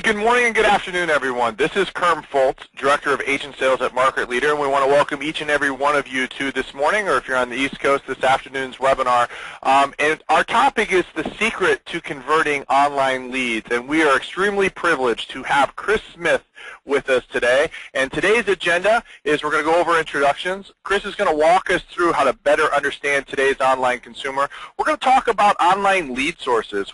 good morning and good afternoon, everyone. This is Kerm Foltz, Director of Agent Sales at Market Leader, and we want to welcome each and every one of you to this morning, or if you're on the East Coast, this afternoon's webinar. And our topic is the secret to converting online leads, and we are extremely privileged to have Chris Smith with us today. And today's agenda is we're going to go over introductions. Chris is going to walk us through how to better understand today's online consumer. We're going to talk about online lead sources,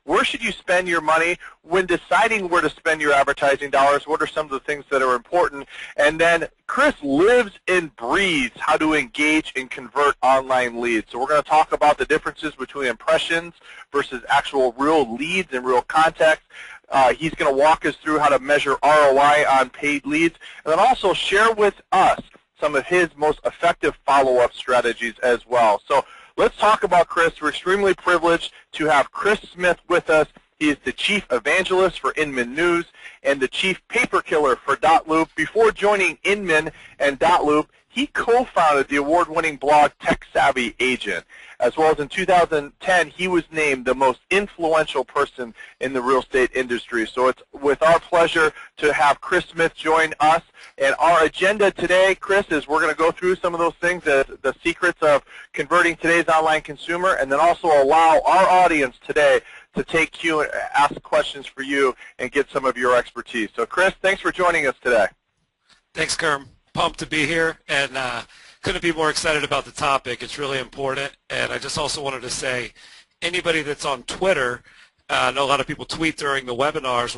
where should you spend your money when deciding where to spend your advertising dollars, what are some of the things that are important, and then Chris lives and breathes how to engage and convert online leads. So we're going to talk about the differences between impressions versus actual real leads and real contacts. He's going to walk us through how to measure ROI on paid leads, and then also share with us some of his most effective follow-up strategies as well. So let's talk about Chris. We're extremely privileged to have Chris Smith with us. He is the Chief Evangelist for Inman News and the Chief Paper Killer for .loop. Before joining Inman and .loop, he co-founded the award-winning blog Tech Savvy Agent. As well as in 2010, he was named the most influential person in the real estate industry. So it's with our pleasure to have Chris Smith join us. And our agenda today, Chris, is we're going to go through some of those things, the secrets of converting today's online consumer, and then also allow our audience today to take Q and ask questions for you and get some of your expertise. So, Chris, thanks for joining us today. Thanks, Kerm. Pumped to be here, and couldn't be more excited about the topic. It's really important, and I just also wanted to say, anybody that's on Twitter, I know a lot of people tweet during the webinars.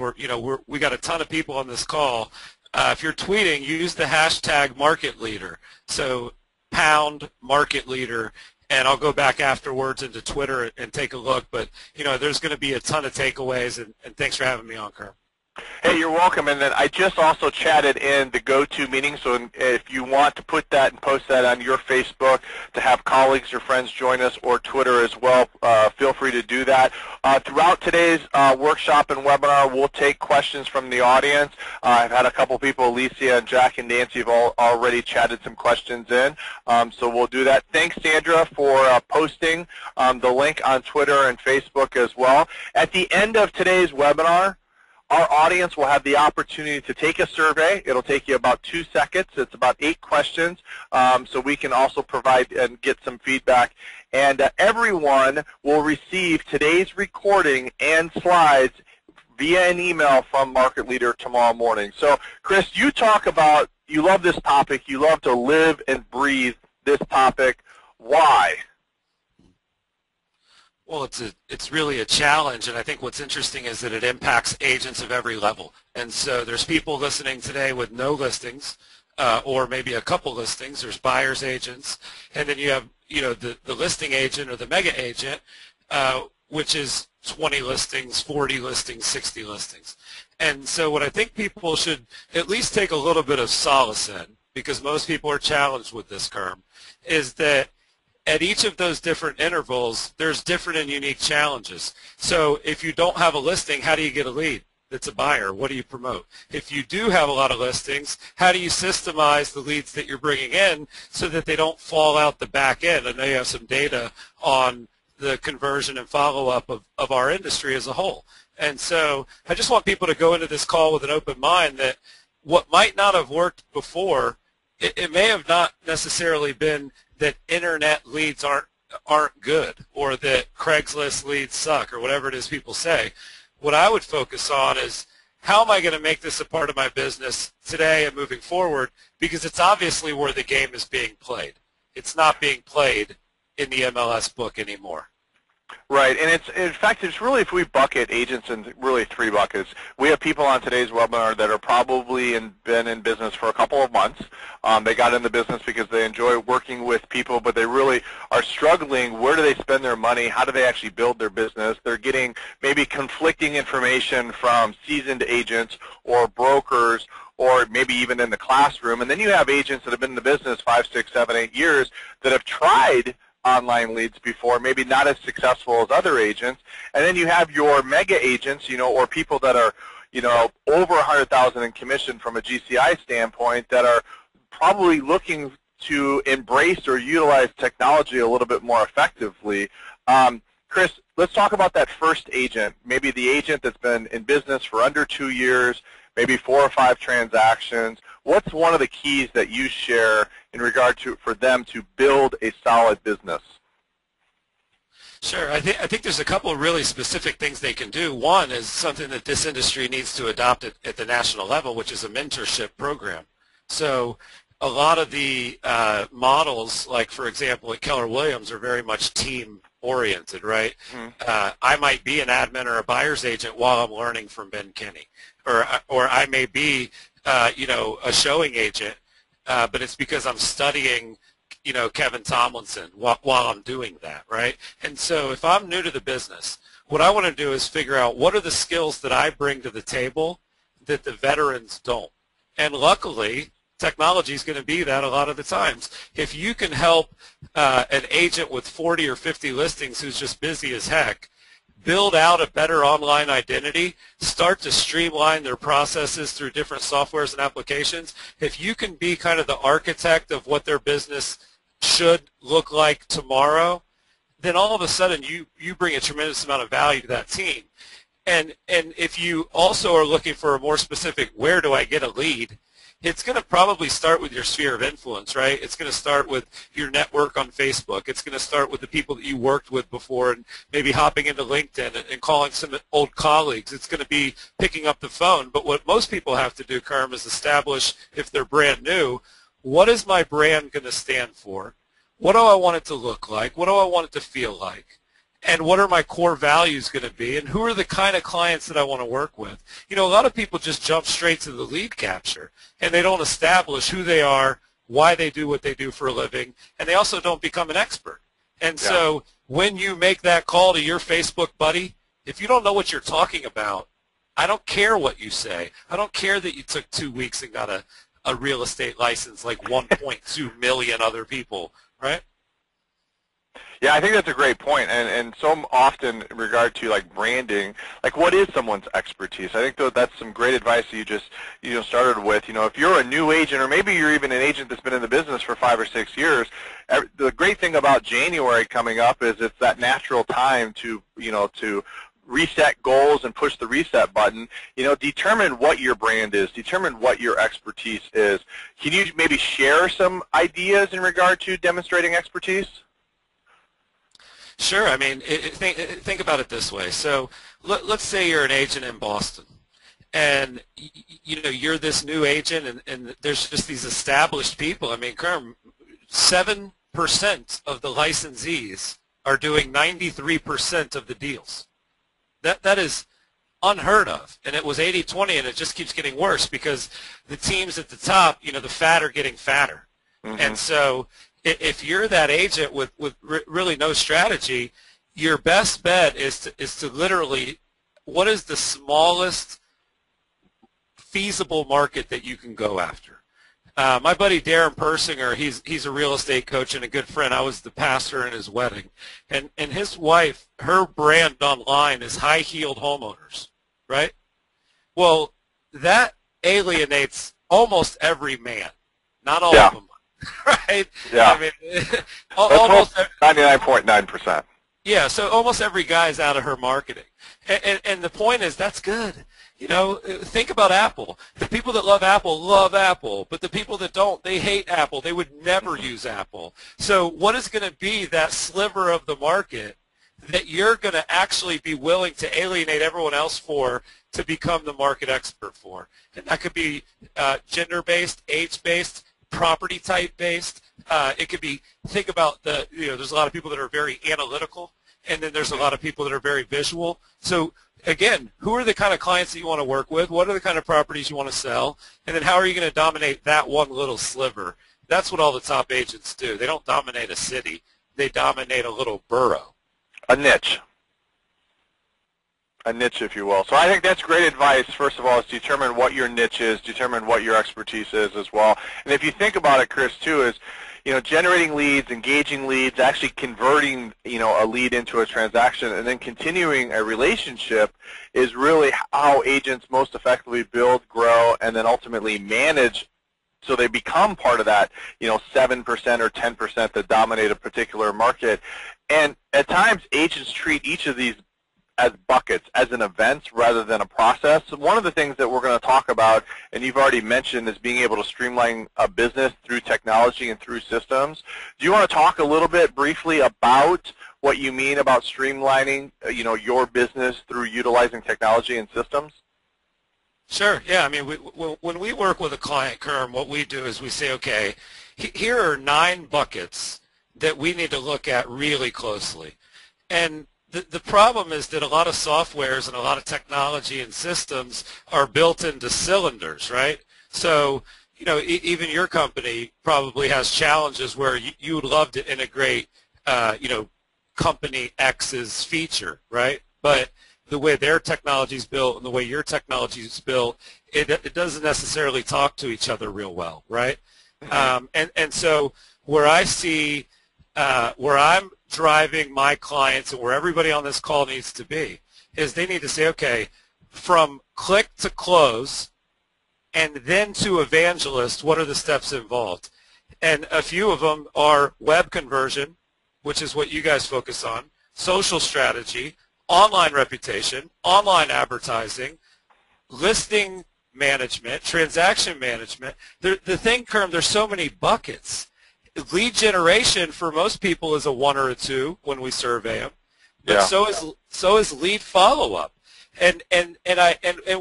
We got a ton of people on this call. If you're tweeting, use the hashtag Market Leader. So #Market Leader. And I'll go back afterwards into Twitter and take a look. But, there's going to be a ton of takeaways, and thanks for having me on, Kerm. Hey, you're welcome. And then I just also chatted in the go-to meeting, so if you want to put that and post that on your Facebook to have colleagues or friends join us, or Twitter as well, feel free to do that. Throughout today's workshop and webinar, we'll take questions from the audience. I've had a couple people, Alicia and Jack and Nancy, have already chatted some questions in, so we'll do that. Thanks, Sandra, for posting the link on Twitter and Facebook as well. At the end of today's webinar, our audience will have the opportunity to take a survey. It'll take you about 2 seconds. It's about 8 questions, so we can also provide and get some feedback. And everyone will receive today's recording and slides via an email from Market Leader tomorrow morning. So, Chris, you talk about, you love this topic. You love to live and breathe this topic. Why? Well, it's really a challenge, and I think what's interesting is that it impacts agents of every level. And so there's people listening today with no listings, or maybe a couple listings. There's buyer's agents, and then you have the listing agent or the mega agent, which is 20 listings, 40 listings, 60 listings. And so what I think people should at least take a little bit of solace in, because most people are challenged with this, Kerm, is that at each of those different intervals, there's different and unique challenges. So if you don't have a listing, how do you get a lead that's a buyer? What do you promote? If you do have a lot of listings, how do you systemize the leads that you're bringing in so that they don't fall out the back end? I know you have some data on the conversion and follow-up of our industry as a whole. And so I just want people to go into this call with an open mind that what might not have worked before, it may have not necessarily been that internet leads aren't good, or that Craigslist leads suck, or whatever it is people say. What I would focus on is, how am I going to make this a part of my business today and moving forward, because it's obviously where the game is being played. It's not being played in the MLS book anymore. Right, and in fact, it's really, if we bucket agents in really 3 buckets. We have people on today's webinar that are probably been in business for a couple of months. They got in the business because they enjoy working with people, but they really are struggling. Where do they spend their money? How do they actually build their business? They're getting maybe conflicting information from seasoned agents or brokers, or maybe even in the classroom. And then you have agents that have been in the business 5, 6, 7, 8 years that have tried online leads before, maybe not as successful as other agents. And then you have your mega agents, or people that are, over 100,000 in commission from a GCI standpoint, that are probably looking to embrace or utilize technology a little bit more effectively. Chris, let's talk about that first agent, maybe the agent that's been in business for under 2 years, maybe 4 or 5 transactions. What's one of the keys that you share in regard to for them to build a solid business? Sure. I think there's a couple of really specific things they can do. One is something that this industry needs to adopt at the national level, which is a mentorship program. So a lot of the models, like, for example, at Keller Williams, are very much team-oriented, right? Mm-hmm. I might be an admin or a buyer's agent while I'm learning from Ben Kinney. Or I may be, a showing agent, but it's because I'm studying Kevin Tomlinson while I'm doing that, right? And so if I'm new to the business, what I want to do is figure out what are the skills that I bring to the table that the veterans don't. And luckily, technology is going to be that a lot of the times. If you can help an agent with 40 or 50 listings who's just busy as heck build out a better online identity, start to streamline their processes through different softwares and applications, if you can be kind of the architect of what their business should look like tomorrow, then all of a sudden you bring a tremendous amount of value to that team. And if you also are looking for a more specific, where do I get a lead, it's going to probably start with your sphere of influence, right? It's going to start with your network on Facebook. It's going to start with the people that you worked with before and maybe hopping into LinkedIn and calling some old colleagues. It's going to be picking up the phone. But what most people have to do, Kerm, is establish, if they're brand new, what is my brand going to stand for? What do I want it to look like? What do I want it to feel like? And what are my core values going to be? And who are the kind of clients that I want to work with? A lot of people just jump straight to the lead capture, and they don't establish who they are, why they do what they do for a living, and they also don't become an expert. And so when you make that call to your Facebook buddy, if you don't know what you're talking about, I don't care what you say. I don't care that you took 2 weeks and got a real estate license like 1.2 million other people, right? Yeah, I think that's a great point, and so often in regard to like branding, like what is someone's expertise? I think that's some great advice that you just started with. If you're a new agent, or maybe you're even an agent that's been in the business for 5 or 6 years, the great thing about January coming up is it's that natural time to reset goals and push the reset button. Determine what your brand is, determine what your expertise is. Can you maybe share some ideas in regard to demonstrating expertise? Sure. I mean, think about it this way. So let's say you're an agent in Boston, and you're this new agent, and there's just these established people. I mean, Kerm, 7% of the licensees are doing 93% of the deals. That is unheard of, and it was 80-20, and it just keeps getting worse because the teams at the top, the fat are getting fatter. Mm-hmm. And so if you're that agent with really no strategy, your best bet is to literally, what is the smallest feasible market that you can go after? My buddy Darren Persinger, he's a real estate coach and a good friend. I was the pastor in his wedding. And his wife, her brand online is high-heeled homeowners, right? Well, that alienates almost every man, not all of them. Right? Yeah. I mean, almost 99.9%. Yeah, so almost every guy's out of her marketing. And the point is, that's good. Think about Apple. The people that love Apple, but the people that don't, they hate Apple. They would never use Apple. So what is going to be that sliver of the market that you're going to actually be willing to alienate everyone else for to become the market expert for? And that could be gender-based, age-based, property type based. It could be, think about there's a lot of people that are very analytical, and then there's a lot of people that are very visual. So again, who are the kind of clients that you want to work with? What are the kind of properties you want to sell? And then how are you going to dominate that one little sliver? That's what all the top agents do. They don't dominate a city. They dominate a little borough. A niche. A niche, if you will. So I think that's great advice. First of all, is determine what your niche is, determine what your expertise is as well. And if you think about it, Chris, too, is generating leads, engaging leads, actually converting a lead into a transaction, and then continuing a relationship is really how agents most effectively build, grow, and then ultimately manage, so they become part of that 7% or 10% that dominate a particular market. And at times, agents treat each of these as buckets, as an event rather than a process. So one of the things that we're going to talk about, and you've already mentioned, is being able to streamline a business through technology and through systems. Do you want to talk a little bit briefly about what you mean about streamlining, your business through utilizing technology and systems? Sure. Yeah. I mean, when we work with a client, Kerm, what we do is we say, okay, here are 9 buckets that we need to look at really closely. And the problem is that a lot of softwares and a lot of technology and systems are built into cylinders, right? So, even your company probably has challenges where you would love to integrate, company X's feature, right? But the way their technology is built and the way your technology is built, it doesn't necessarily talk to each other real well, right? And so where I see, where I'm driving my clients and where everybody on this call needs to be is they need to say, okay, from click to close and then to evangelist, what are the steps involved? And a few of them are web conversion, which is what you guys focus on, social strategy, online reputation, online advertising, listing management, transaction management. The thing, Kerm, there's so many buckets. Lead generation for most people is a 1 or a 2 when we survey them, but so is lead follow-up. And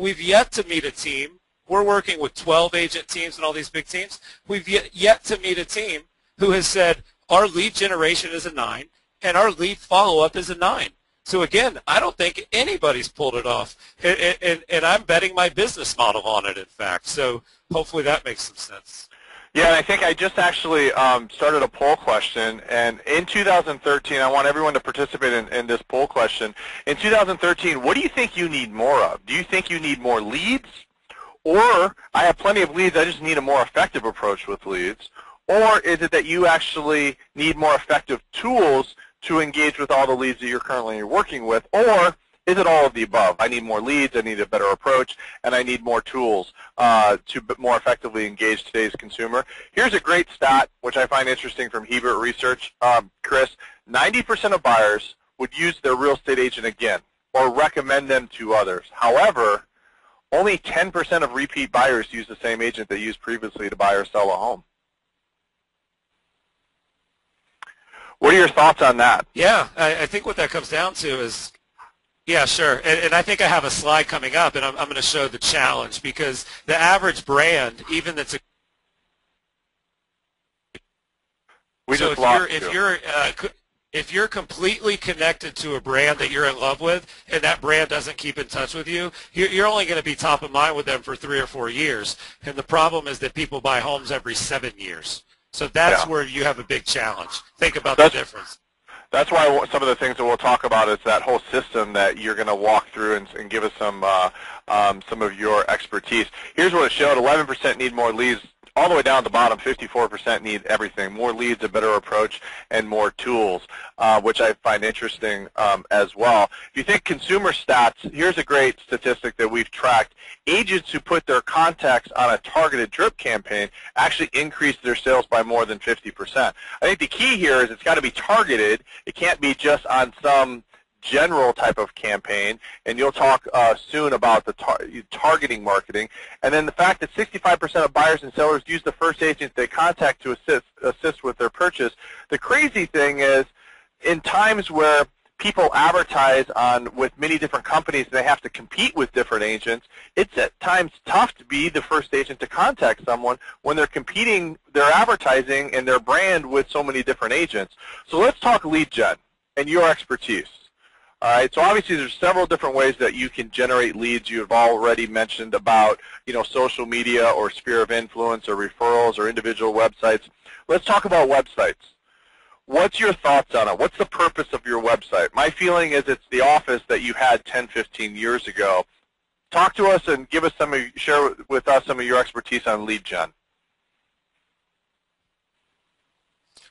we've yet to meet a team. We're working with 12 agent teams and all these big teams. We've yet to meet a team who has said our lead generation is a 9 and our lead follow-up is a 9. So again, I don't think anybody's pulled it off, and I'm betting my business model on it, in fact. So hopefully that makes some sense. Yeah, and I think I just actually started a poll question, and in 2013, I want everyone to participate in this poll question. In 2013, what do you think you need more of? Do you think you need more leads? Or I have plenty of leads, I just need a more effective approach with leads? Or is it that you actually need more effective tools to engage with all the leads that you're currently working with? Or is it all of the above? I need more leads, I need a better approach, and I need more tools to more effectively engage today's consumer. Here's a great stat, which I find interesting from Hebert Research. Chris, 90% of buyers would use their real estate agent again or recommend them to others. However, only 10% of repeat buyers use the same agent they used previously to buy or sell a home. What are your thoughts on that? Yeah, I think what that comes down to is, yeah, sure. And I think I have a slide coming up, and I'm going to show the challenge, because the average brand, even that's a if you're completely connected to a brand that you're in love with, and that brand doesn't keep in touch with you, you're only going to be top of mind with them for 3 or 4 years. And the problem is that people buy homes every 7 years. So that's where you have a big challenge. Think about the difference. That's why some of the things that we'll talk about is that whole system that you're going to walk through and give us some of your expertise. Here's what it showed. 11% need more leads. All the way down at the bottom, 54% need everything. More leads, a better approach, and more tools, which I find interesting as well. If you think consumer stats, here's a great statistic that we've tracked. Agents who put their contacts on a targeted drip campaign actually increased their sales by more than 50%. I think the key here is it's got to be targeted. It can't be just on some general type of campaign, and you'll talk soon about the targeting marketing. And then the fact that 65% of buyers and sellers use the first agent they contact to assist with their purchase. The crazy thing is, in times where people advertise with many different companies and they have to compete with different agents, it's at times tough to be the first agent to contact someone when they're competing their advertising and their brand with so many different agents. So let's talk lead gen and your expertise. All right, so obviously there's several different ways that you can generate leads. You have already mentioned about, social media or sphere of influence or referrals or individual websites. Let's talk about websites. What's your thoughts on it? What's the purpose of your website? My feeling is it's the office that you had 10, 15 years ago. Talk to us and share with us some of your expertise on lead gen.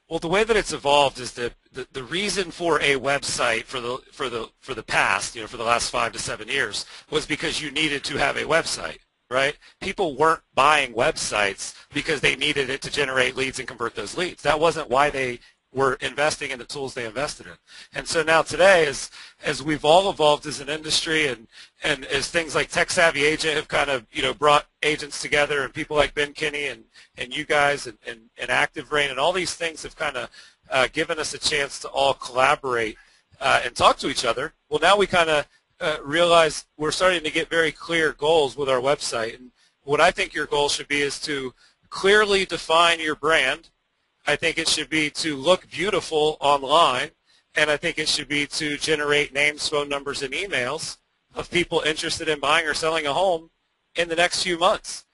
Well, the way that it's evolved is that the reason for a website for the past, for the last 5 to 7 years, was because you needed to have a website, right? People weren't buying websites because they needed it to generate leads and convert those leads. That wasn't why they were investing in the tools they invested in. And so now today, as we've all evolved as an industry, and as things like Tech Savvy Agent have kind of brought agents together, and people like Ben Kinney and you guys and Active Brain and all these things have kind of given us a chance to all collaborate and talk to each other. Well, now we kind of realize we're starting to get very clear goals with our website. And what I think your goal should be is to clearly define your brand. I think it should be to look beautiful online, and I think it should be to generate names, phone numbers, and emails of people interested in buying or selling a home in the next few months.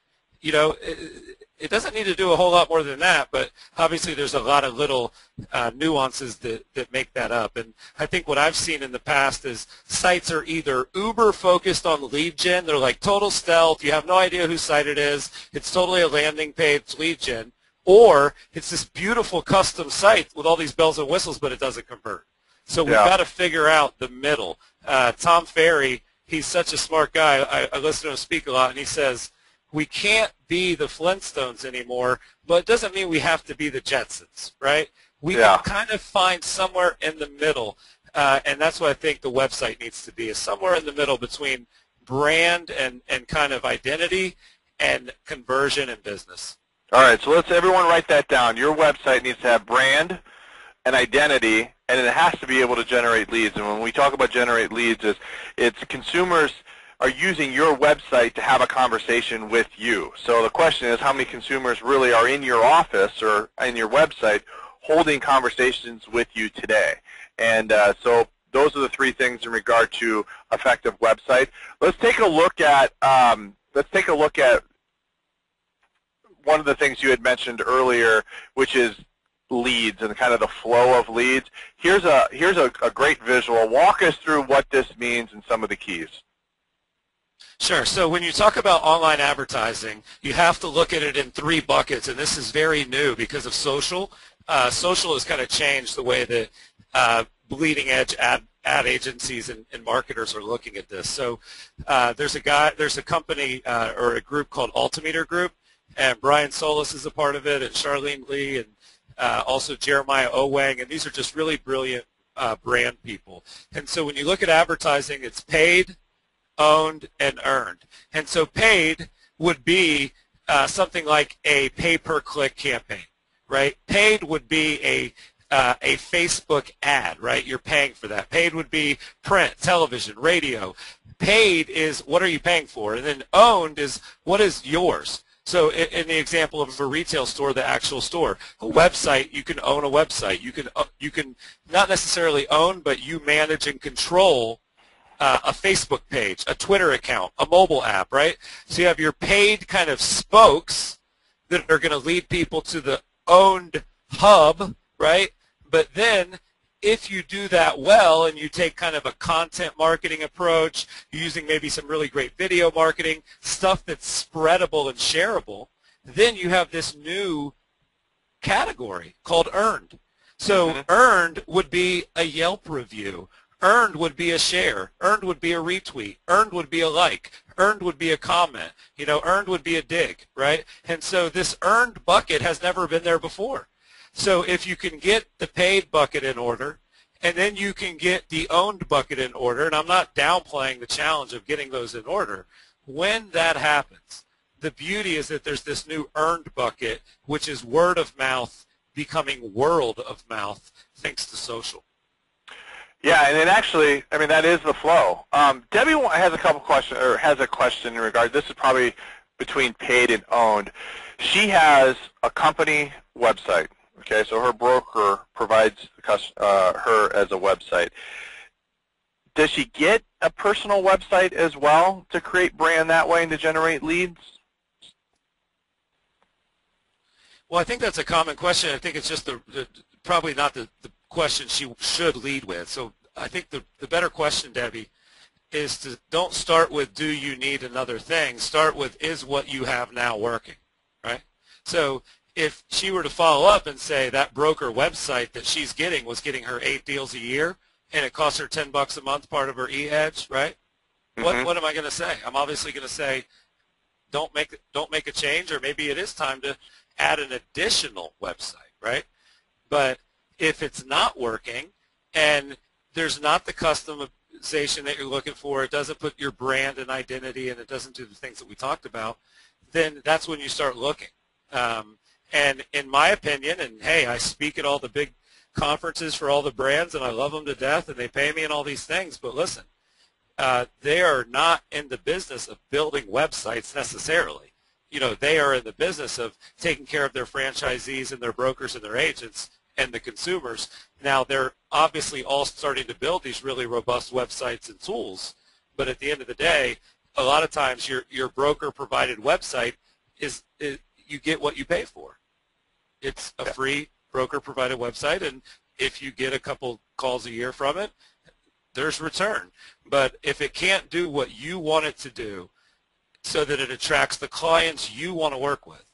It doesn't need to do a whole lot more than that, but obviously there's a lot of little nuances that make that up. And I think what I've seen in the past is sites are either uber focused on lead gen, they're like total stealth, you have no idea whose site it is, it's totally a landing page lead gen, or it's this beautiful custom site with all these bells and whistles, but it doesn't convert. So we've got to figure out the middle. Tom Ferry, he's such a smart guy. I listen to him speak a lot, and he says, we can't be the Flintstones anymore, but it doesn't mean we have to be the Jetsons, right? We can kind of find somewhere in the middle, and that's what I think the website needs to be, is somewhere in the middle between brand and kind of identity and conversion and business. All right, so let's everyone write that down. Your website needs to have brand and identity, and it has to be able to generate leads. And when we talk about generate leads, it's consumers are using your website to have a conversation with you. So the question is, how many consumers really are in your office or in your website holding conversations with you today? And so those are the three things in regard to effective website. Let's take a look at one of the things you had mentioned earlier, which is leads and kind of the flow of leads. Here's a great visual. Walk us through what this means and some of the keys. Sure. So when you talk about online advertising, you have to look at it in three buckets, and this is very new because of social. Social has kind of changed the way that bleeding-edge ad agencies and marketers are looking at this. So there's a company or a group called Altimeter Group, and Brian Solis is a part of it, and Charlene Lee, and also Jeremiah Owang, and these are just really brilliant brand people. And so when you look at advertising, it's paid, owned, and earned. And so paid would be something like a pay-per-click campaign, right? Paid would be a Facebook ad, right? You're paying for that. Paid would be print, television, radio. Paid is what are you paying for? And then owned is what is yours. So in the example of a retail store, the actual store, a website, you can own a website. You can not necessarily own, but you manage and control a Facebook page, a Twitter account, a mobile app, right? So you have your paid kind of spokes that are going to lead people to the owned hub, right? But then if you do that well and you take kind of a content marketing approach, using maybe some really great video marketing, stuff that's spreadable and shareable, then you have this new category called earned. So earned would be a Yelp review. Earned would be a share. Earned would be a retweet. Earned would be a like. Earned would be a comment. Earned would be a dig, right? And so this earned bucket has never been there before. So if you can get the paid bucket in order, and then you can get the owned bucket in order, and I'm not downplaying the challenge of getting those in order, when that happens, the beauty is that there's this new earned bucket, which is word of mouth becoming world of mouth thanks to social. Yeah, and then actually, I mean, that is the flow. Debbie has a question in regard. This is probably between paid and owned. She has a company website. Okay, so her broker provides her as a website. Does she get a personal website as well to create brand that way and to generate leads? Well, I think that's a common question. I think it's just probably not the question she should lead with. So I think the better question, Debbie, is to don't start with do you need another thing. Start with is what you have now working, right? So if she were to follow up and say that broker website that she's getting was getting her 8 deals a year and it costs her $10 a month, part of her e-edge, right? What am I going to say? I'm obviously going to say don't make a change, or maybe it is time to add an additional website, right? But if it's not working and there's not the customization that you're looking for, it doesn't put your brand and identity, and it doesn't do the things that we talked about, then that's when you start looking. And in my opinion, and hey, I speak at all the big conferences for all the brands, and I love them to death, and they pay me and all these things, but listen, they are not in the business of building websites necessarily. They are in the business of taking care of their franchisees and their brokers and their agents and the consumers. Now, they're obviously all starting to build these really robust websites and tools, but at the end of the day, a lot of times your broker-provided website is you get what you pay for. It's a free broker-provided website, and if you get a couple calls a year from it, there's return. But if it can't do what you want it to do so that it attracts the clients you want to work with,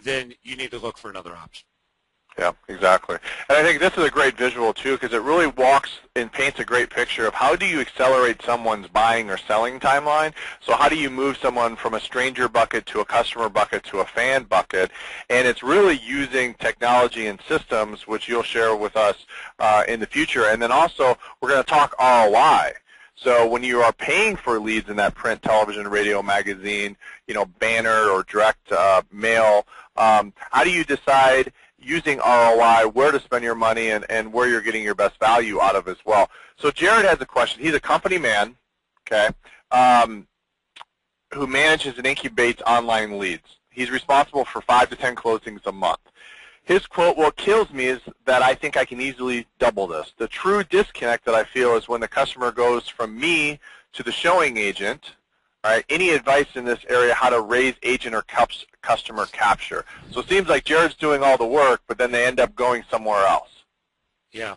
then you need to look for another option. Yeah, exactly. And I think this is a great visual, too, because it really walks and paints a great picture of how do you accelerate someone's buying or selling timeline. So how do you move someone from a stranger bucket to a customer bucket to a fan bucket? And it's really using technology and systems, which you'll share with us in the future. And then also we're going to talk ROI. So when you are paying for leads in that print, television, radio, magazine, banner or direct mail, how do you decide using ROI, where to spend your money and where you're getting your best value out of as well? So Jared has a question. He's a company man, okay, who manages and incubates online leads. He's responsible for 5 to 10 closings a month. His quote, "What kills me is that I think I can easily double this. The true disconnect that I feel is when the customer goes from me to the showing agent. All right, any advice in this area, how to raise agent or customer capture?" So it seems like Jared's doing all the work, but then they end up going somewhere else. Yeah.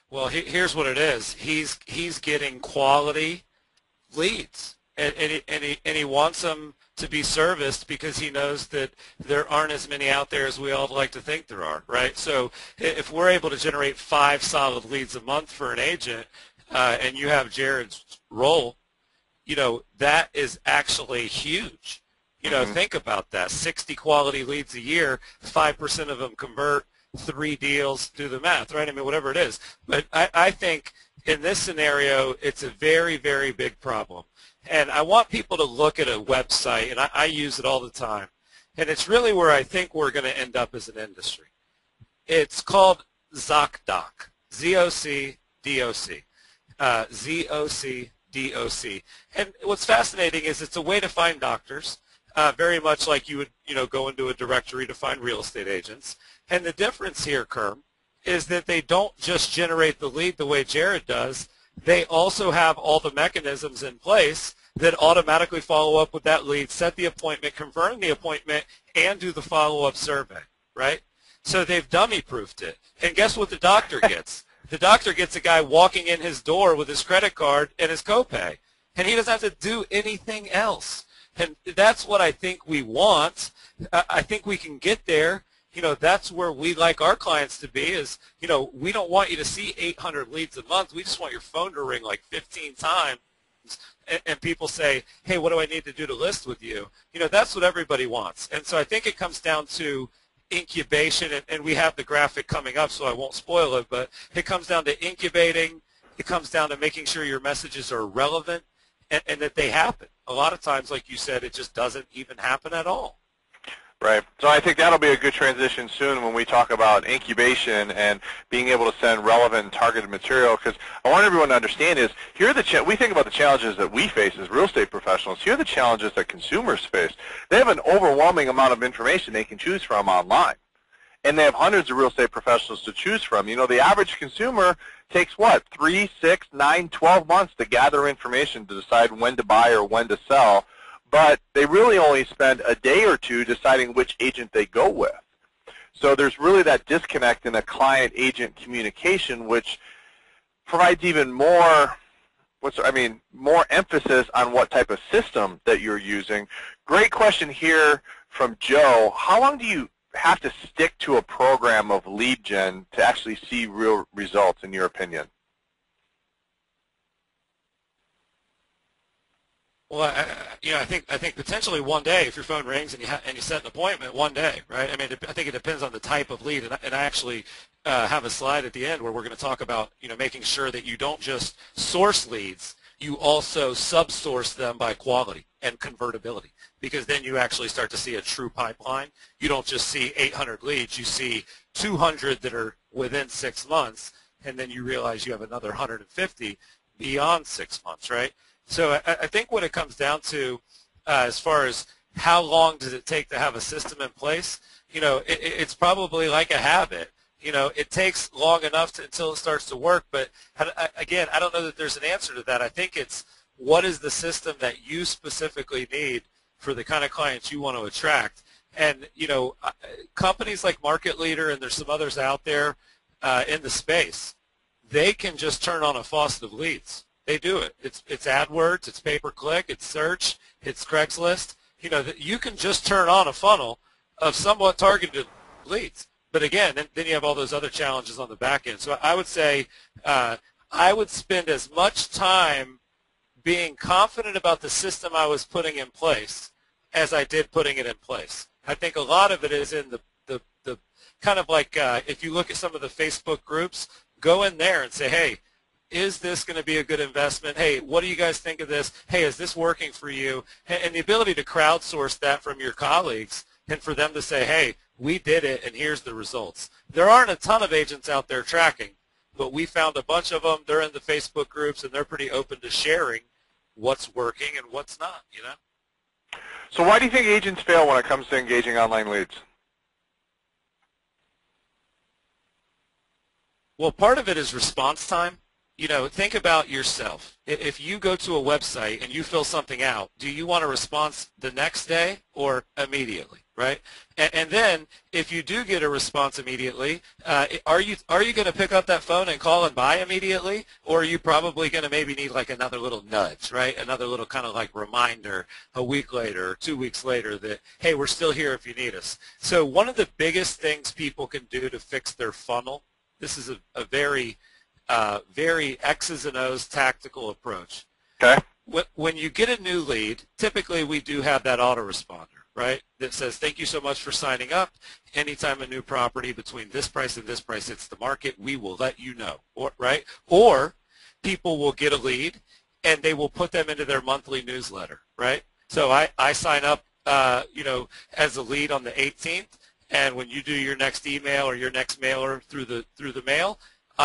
Well, here's what it is. He's getting quality leads, and he wants them to be serviced because he knows that there aren't as many out there as we all like to think there are, right? So if we're able to generate 5 solid leads a month for an agent, and you have Jared's role, that is actually huge. Think about that. 60 quality leads a year, 5% of them convert, 3 deals, do the math, right? I mean, whatever it is. But I think in this scenario, it's a very, very big problem. And I want people to look at a website, and I use it all the time. And it's really where I think we're going to end up as an industry. It's called ZocDoc, Z-O-C-D-O-C, Z-O-C-D-O-C. And what's fascinating is it's a way to find doctors, very much like you would, go into a directory to find real estate agents. And the difference here, Kerm, is that they don't just generate the lead the way Jared does. They also have all the mechanisms in place that automatically follow up with that lead, set the appointment, confirm the appointment, and do the follow-up survey, right? So they've dummy-proofed it. And guess what the doctor gets? The doctor gets a guy walking in his door with his credit card and his copay, and he doesn't have to do anything else. And that's what I think we want. I think we can get there. That's where we like our clients to be is, we don't want you to see 800 leads a month. We just want your phone to ring like 15 times. And people say, hey, what do I need to do to list with you? That's what everybody wants. And so I think it comes down to incubation, and we have the graphic coming up, so I won't spoil it, but it comes down to incubating. It comes down to making sure your messages are relevant and that they happen. A lot of times, like you said, it just doesn't even happen at all. Right. So I think that'll be a good transition soon when we talk about incubation and being able to send relevant and targeted material, because I want everyone to understand is here are we think about the challenges that we face as real estate professionals. Here are the challenges that consumers face. They have an overwhelming amount of information they can choose from online, and they have hundreds of real estate professionals to choose from. The average consumer takes what, 3, 6, 9, 12 months to gather information to decide when to buy or when to sell. But they really only spend a day or two deciding which agent they go with. So there's really that disconnect in a client-agent communication, which provides even more, more emphasis on what type of system that you're using. Great question here from Joe. How long do you have to stick to a program of lead gen to actually see real results, in your opinion? Well, I think potentially one day if your phone rings and you set an appointment, one day, right? I mean, I think it depends on the type of lead, and I actually have a slide at the end where we're going to talk about, making sure that you don't just source leads, you also subsource them by quality and convertibility, because then you actually start to see a true pipeline. You don't just see 800 leads, you see 200 that are within 6 months, and then you realize you have another 150 beyond 6 months, right? So I think what it comes down to, as far as how long does it take to have a system in place, it's probably like a habit. It takes long enough until it starts to work, but again, I don't know that there's an answer to that. I think it's what is the system that you specifically need for the kind of clients you want to attract. And, companies like Market Leader, and there's some others out there in the space, they can just turn on a faucet of leads. They do it. It's AdWords, it's pay-per-click, it's search, it's Craigslist. You can just turn on a funnel of somewhat targeted leads. But again, then you have all those other challenges on the back end. So I would say I would spend as much time being confident about the system I was putting in place as I did putting it in place. I think a lot of it is in the kind of like if you look at some of the Facebook groups, go in there and say, hey, is this going to be a good investment? Hey, what do you guys think of this? Hey, is this working for you? And the ability to crowdsource that from your colleagues and for them to say, hey, we did it and here's the results. There aren't a ton of agents out there tracking, but we found a bunch of them. They're in the Facebook groups and they're pretty open to sharing what's working and what's not, So why do you think agents fail when it comes to engaging online leads? Well, part of it is response time. Think about yourself. If you go to a website and you fill something out, do you want a response the next day or immediately, right? And then if you do get a response immediately, are you going to pick up that phone and call and buy immediately, or are you probably going to maybe need like another little nudge, right? Another little kind of like reminder a week later or 2 weeks later that, hey, we're still here if you need us. So one of the biggest things people can do to fix their funnel, this is a very X's and O's tactical approach. Okay. When you get a new lead, typically we do have that autoresponder, right, that says, thank you so much for signing up. Anytime a new property between this price and this price hits the market, we will let you know, right? Or people will get a lead and they will put them into their monthly newsletter, right? So I sign up, as a lead on the 18th, and when you do your next email or your next mailer through the mail,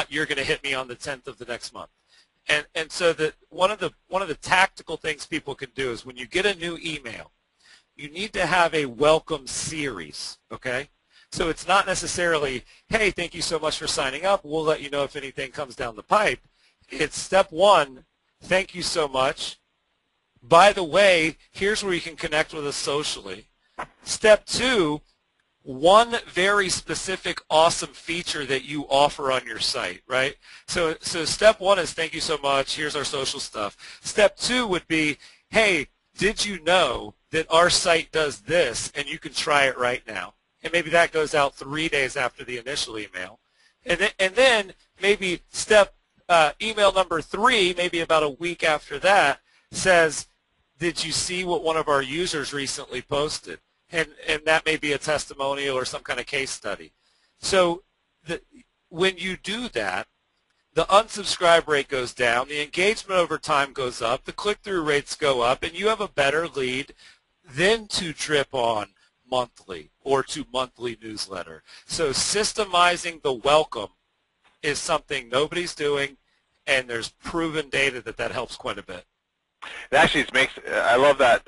you're going to hit me on the 10th of the next month. And so one of the tactical things people can do is when you get a new email, you need to have a welcome series, okay? So it's not necessarily, hey, thank you so much for signing up. We'll let you know if anything comes down the pipe. It's step one, thank you so much. By the way, here's where you can connect with us socially. Step two, one very specific awesome feature that you offer on your site, right? So step one is thank you so much, here's our social stuff. Step two would be, hey, did you know that our site does this and you can try it right now? And maybe that goes out 3 days after the initial email. And then maybe email number 3, maybe about a week after that, says, did you see what one of our users recently posted? And that may be a testimonial or some kind of case study. So when you do that, the unsubscribe rate goes down, the engagement over time goes up, the click-through rates go up, and you have a better lead than to drip on monthly or to monthly newsletter. So systemizing the welcome is something nobody's doing, and there's proven data that helps quite a bit. It actually I love that,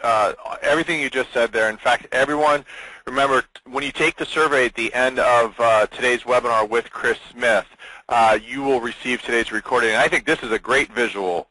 everything you just said there. In fact, everyone, remember, when you take the survey at the end of today's webinar with Chris Smith, you will receive today's recording. And I think this is a great visual,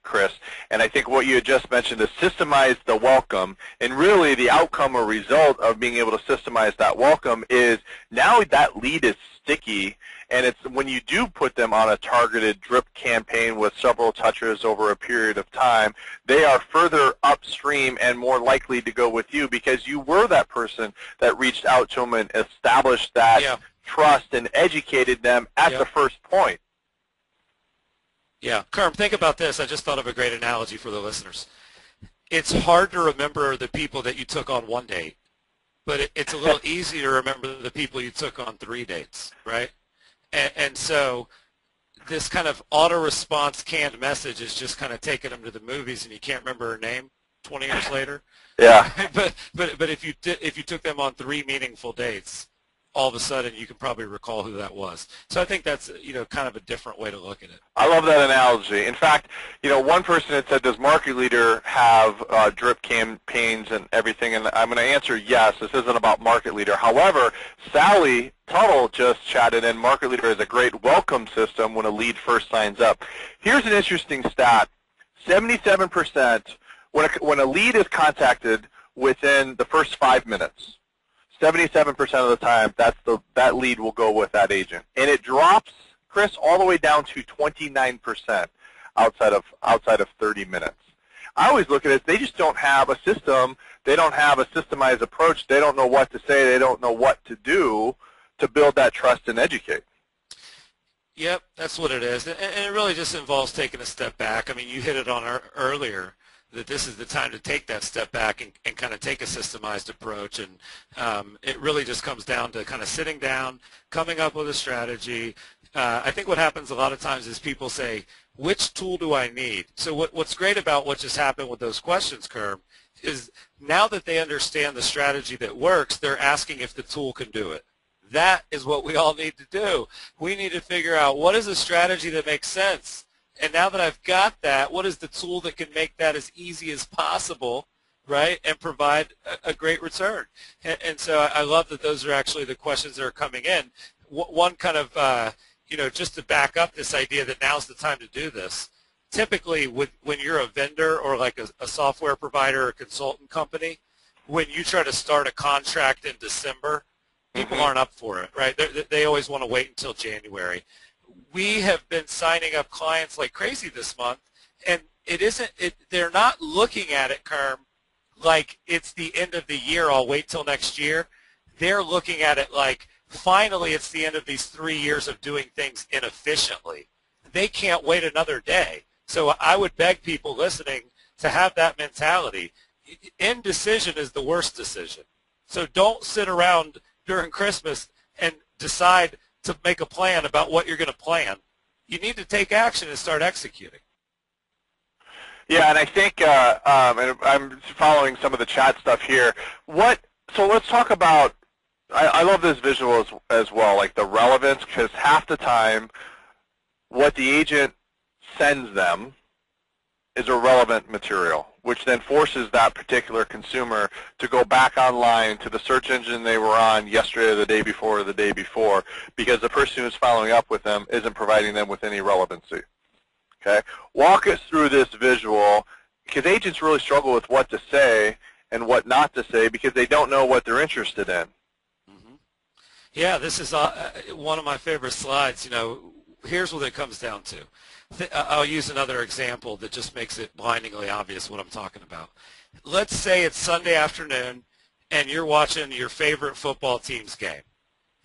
Chris. And I think what you had just mentioned is systemize the welcome. And really the outcome or result of being able to systemize that welcome is now that lead is sticky. And it's when you do put them on a targeted drip campaign with several touches over a period of time, they are further upstream and more likely to go with you because you were that person that reached out to them and established that trust and educated them at the first point. Yeah. Kerm, think about this. I just thought of a great analogy for the listeners. It's hard to remember the people that you took on one date, but it's a little easier to remember the people you took on 3 dates, right? And so this kind of auto-response canned message is just kind of taking them to the movies and you can't remember her name 20 years later. Yeah. But if you took them on 3 meaningful dates, all of a sudden you can probably recall who that was. So I think that's, kind of a different way to look at it. I love that analogy. In fact, one person had said, does Market Leader have drip campaigns and everything? And I'm going to answer yes. This isn't about Market Leader. However, Sally Tuttle just chatted in. Market Leader is a great welcome system when a lead first signs up. Here's an interesting stat. 77%, when a lead is contacted within the first 5 minutes, 77% of the time, that lead will go with that agent. And it drops, Chris, all the way down to 29% outside of 30 minutes. I always look at it, they just don't have a system. They don't have a systemized approach. They don't know what to say. They don't know what to do to build that trust and educate. Yep, that's what it is. And it really just involves taking a step back. I mean, you hit it on earlier, that this is the time to take that step back and kind of take a systemized approach. And it really just comes down to kind of sitting down, coming up with a strategy. I think what happens a lot of times is people say, which tool do I need? So what's great about what just happened with those questions, Kerm, is now that they understand the strategy that works, they're asking if the tool can do it. That is what we all need to do. We need to figure out what is a strategy that makes sense. And now that I've got that, what is the tool that can make that as easy as possible, right, and provide a great return? And so I love that those are actually the questions that are coming in. One kind of, just to back up this idea that now's the time to do this, typically when you're a vendor or like a software provider or consultant company, when you try to start a contract in December, people aren't up for it, right? They always want to wait until January. We have been signing up clients like crazy this month, and they're not looking at it, Kerm, like it's the end of the year, I'll wait till next year. They're looking at it like, finally it's the end of these 3 years of doing things inefficiently. They can't wait another day. So I would beg people listening to have that mentality. Indecision is the worst decision. So don't sit around during Christmas and decide to make a plan about what you're going to plan. You need to take action and start executing. Yeah, and I think, and I'm following some of the chat stuff here. So let's talk about, I love this visual as well, like the relevance, because half the time what the agent sends them is irrelevant material, which then forces that particular consumer to go back online to the search engine they were on yesterday or the day before, because the person who's following up with them isn't providing them with any relevancy. Okay? Walk us through this visual, because agents really struggle with what to say and what not to say because they don't know what they're interested in. Yeah, this is one of my favorite slides. Here's what it comes down to. I'll use another example that just makes it blindingly obvious what I'm talking about. Let's say it's Sunday afternoon and you're watching your favorite football team's game,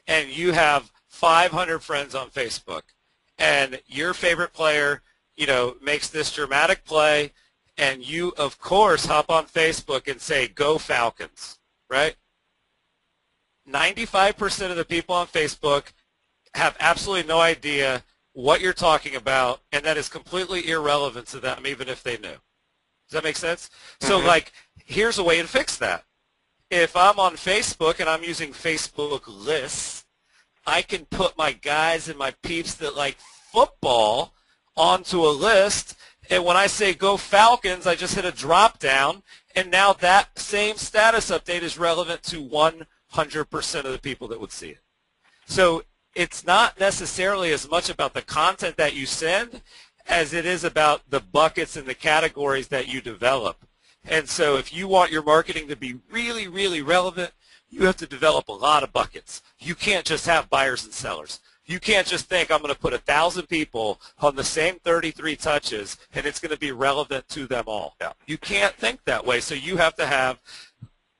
and you have 500 friends on Facebook, and your favorite player, makes this dramatic play, and you, of course, hop on Facebook and say, "Go Falcons," right? 95% of the people on Facebook have absolutely no idea what you're talking about, and that is completely irrelevant to them, even if they knew. Does that make sense? So, here's a way to fix that. If I'm on Facebook and I'm using Facebook lists, I can put my guys and my peeps that like football onto a list, and when I say "Go Falcons," I just hit a drop down, and now that same status update is relevant to 100% of the people that would see it. So it's not necessarily as much about the content that you send as it is about the buckets and the categories that you develop. And so if you want your marketing to be really, really relevant, you have to develop a lot of buckets. You can't just have buyers and sellers. You can't just think, I'm going to put 1,000 people on the same 33 touches and it's going to be relevant to them all. Yeah. You can't think that way. So you have to have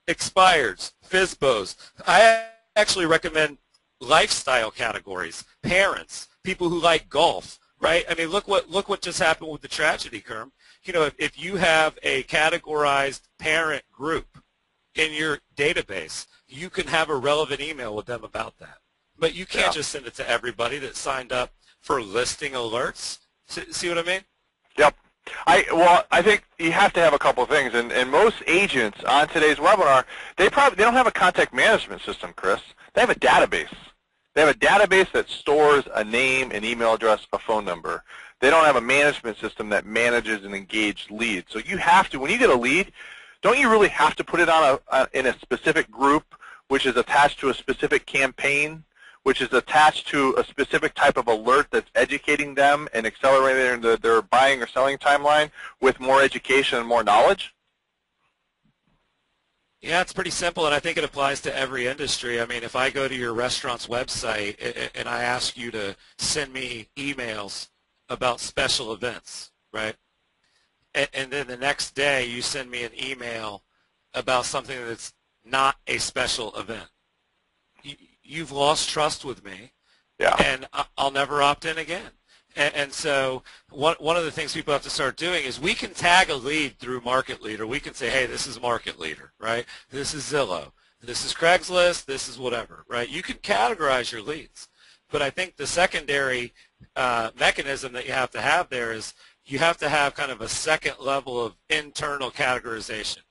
expireds, FSBOs. I actually recommend lifestyle categories, parents, people who like golf, right? I mean, look what just happened with the tragedy, Kerm. If you have a categorized parent group in your database, you can have a relevant email with them about that. but you can't just send it to everybody that signed up for listing alerts. See what I mean? Yep. I think you have to have a couple of things, and most agents on today's webinar, they don't have a contact management system, Chris. They have a database. They have a database that stores a name, an email address, a phone number. They don't have a management system that manages and engages leads. So you have to, when you get a lead, don't you really have to put it on in a specific group, which is attached to a specific campaign, which is attached to a specific type of alert that's educating them and accelerating their buying or selling timeline with more education and more knowledge? Yeah, it's pretty simple, and I think it applies to every industry. I mean, if I go to your restaurant's website and I ask you to send me emails about special events, right? And then the next day you send me an email about something that's not a special event. You've lost trust with me, and I'll never opt in again. And so one of the things people have to start doing is we can tag a lead through Market Leader. We can say, hey, this is Market Leader, right? This is Zillow. This is Craigslist. This is whatever, right? You can categorize your leads. But I think the secondary mechanism that you have there is you have to have kind of a second level of internal categorization.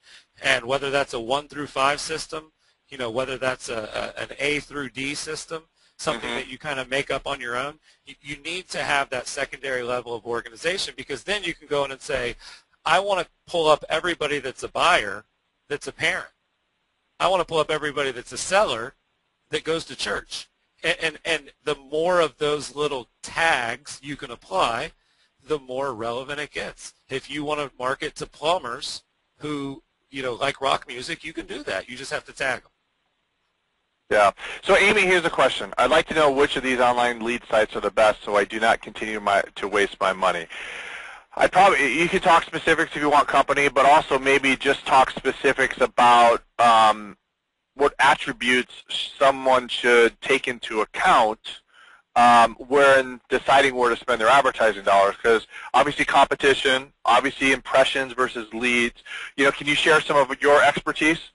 And whether that's a 1 through 5 system, you know, whether that's an A through D system, something that you kind of make up on your own, you need to have that secondary level of organization, because then you can go in and say, I want to pull up everybody that's a buyer that's a parent. I want to pull up everybody that's a seller that goes to church. And the more of those little tags you can apply, the more relevant it gets. If you want to market to plumbers who, you know, like rock music, you can do that. You just have to tag them. Yeah. So, Amy, here's a question. I'd like to know which of these online lead sites are the best so I do not continue to waste my money. You could talk specifics if you want company, but also maybe just talk specifics about what attributes someone should take into account when deciding where to spend their advertising dollars, because obviously competition, obviously impressions versus leads. You know, can you share some of your expertise?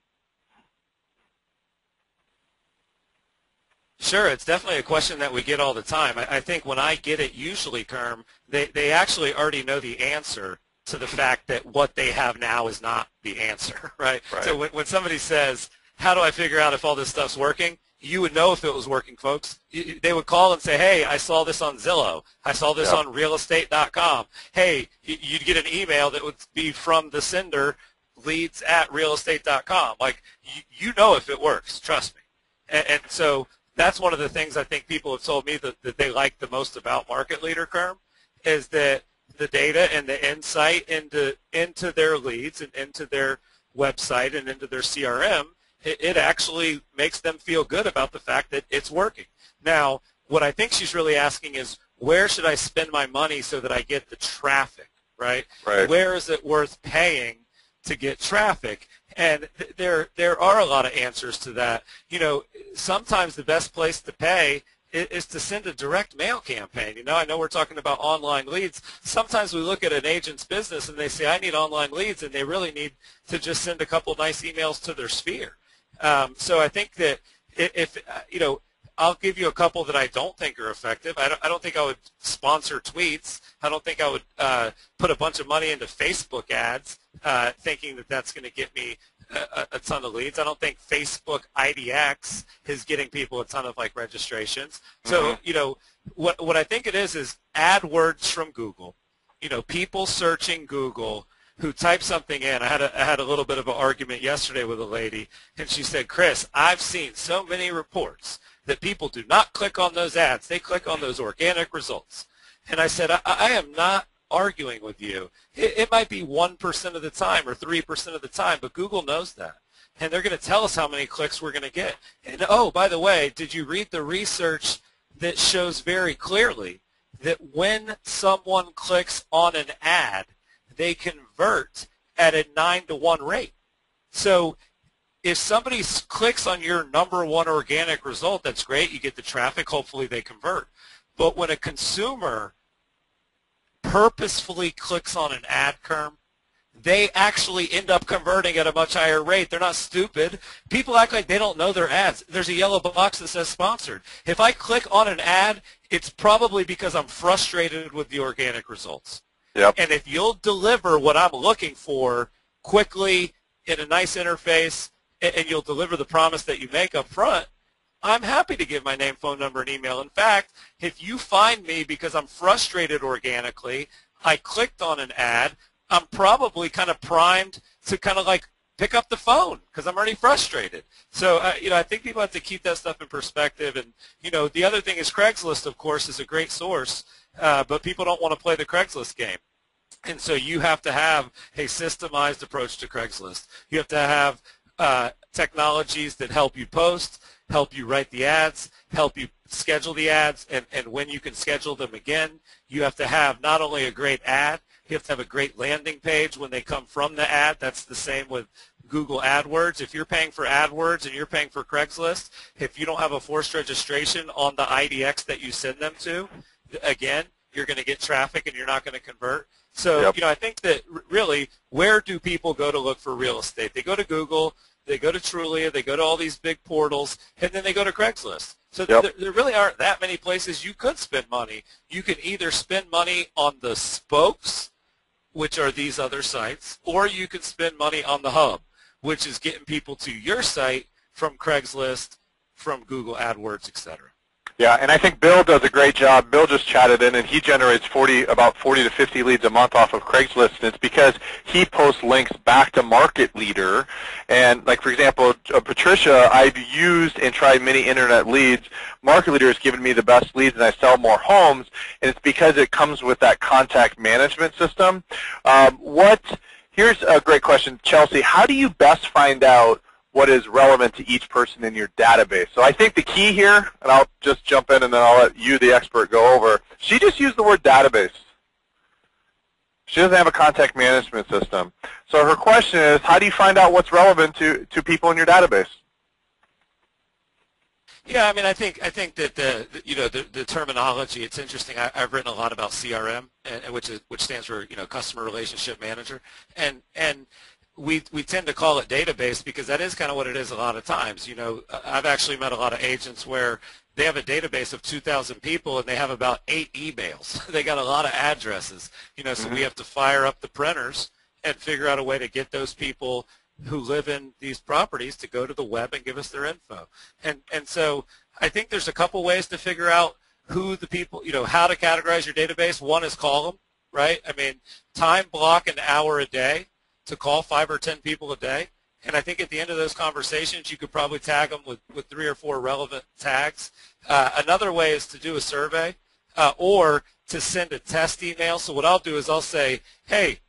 Sure, it's definitely a question that we get all the time. I think when I get it, usually, Kerm, they actually already know the answer to the fact that what they have now is not the answer, right? So when somebody says, how do I figure out if all this stuff's working? You would know if it was working, folks. They would call and say, hey, I saw this on Zillow. I saw this on realestate.com. Hey, you'd get an email that would be from the sender, leads@realestate.com. Like, you know if it works, trust me. And so that's one of the things I think people have told me that they like the most about Market Leader, Kerm, is that the data and the insight into their leads and into their website and into their CRM, it actually makes them feel good about the fact that it's working. Now, what I think she's really asking is, where should I spend my money so that I get the traffic, right? Where is it worth paying to get traffic? And there are a lot of answers to that. You know, sometimes the best place to pay is to send a direct mail campaign. You know, I know we're talking about online leads. Sometimes we look at an agent's business and they say, I need online leads, and they really need to just send a couple nice emails to their sphere. So I think that if, you know, I'll give you a couple that I don't think are effective. I don't think I would sponsor tweets. I don't think I would put a bunch of money into Facebook ads thinking that that's going to get me a ton of leads. I don't think Facebook IDX is getting people a ton of, like, registrations. So, you know, what I think it is AdWords from Google. You know, people searching Google who type something in. I had a little bit of an argument yesterday with a lady, and she said, Chris, I've seen so many reports that people do not click on those ads. They click on those organic results. And I said, I am not arguing with you. It might be 1% of the time or 3% of the time, but Google knows that. And they're going to tell us how many clicks we're going to get. And, oh, by the way, did you read the research that shows very clearly that when someone clicks on an ad, they convert at a 9-to-1 rate? So if somebody clicks on your #1 organic result, that's great. You get the traffic. Hopefully they convert. But when a consumer purposefully clicks on an ad, Kerm, they actually end up converting at a much higher rate. They're not stupid. People act like they don't know their ads. There's a yellow box that says sponsored. If I click on an ad, it's probably because I'm frustrated with the organic results. Yep. And if you'll deliver what I'm looking for quickly in a nice interface, and you'll deliver the promise that you make up front, I'm happy to give my name, phone number, and email. In fact, if you find me because I'm frustrated organically, I clicked on an ad, I'm probably kind of primed to kind of like pick up the phone because I'm already frustrated. So, I think people have to keep that stuff in perspective. And, the other thing is Craigslist, of course, is a great source, but people don't want to play the Craigslist game. And so you have to have a systemized approach to Craigslist. You have to have technologies that help you post, help you write the ads, help you schedule the ads, and when you can schedule them again, you have to have not only a great ad, you have to have a great landing page when they come from the ad. That's the same with Google AdWords. If you're paying for AdWords and you're paying for Craigslist, if you don't have a forced registration on the IDX that you send them to, again, you're going to get traffic and you're not going to convert. So, Yep. I think that really, where do people go to look for real estate? They go to Google, they go to Trulia, they go to all these big portals, and then they go to Craigslist. So Yep. there really aren't that many places you could spend money. You can either spend money on the spokes, which are these other sites, or you can spend money on the hub, which is getting people to your site from Craigslist, from Google AdWords, etc. Yeah, and I think Bill does a great job. Bill just chatted in, and he generates about 40 to 50 leads a month off of Craigslist, and it's because he posts links back to Market Leader. And, like, for example, Patricia, I've used and tried many internet leads. Market Leader has given me the best leads, and I sell more homes, and it's because it comes with that contact management system. Here's a great question, Chelsea. How do you best find out what is relevant to each person in your database? So I think the key here, and I'll just jump in and then I'll let you, the expert, go over. She just used the word database. She doesn't have a contact management system. So her question is, how do you find out what's relevant to people in your database? Yeah, I mean, I think that the terminology. It's interesting. I've written a lot about CRM, which stands for customer relationship manager, and we tend to call it database because that is kind of what it is a lot of times. I've actually met a lot of agents where they have a database of 2,000 people and they have about 8 emails. They got a lot of addresses. So we have to fire up the printers and figure out a way to get those people who live in these properties to go to the web and give us their info. And so I think there's a couple ways to figure out who the people, how to categorize your database. One is call them, right? I mean, time block an hour a day to call 5 or 10 people a day. And I think at the end of those conversations, you could probably tag them with 3 or 4 relevant tags. Another way is to do a survey or to send a test email. So what I'll do is I'll say, hey,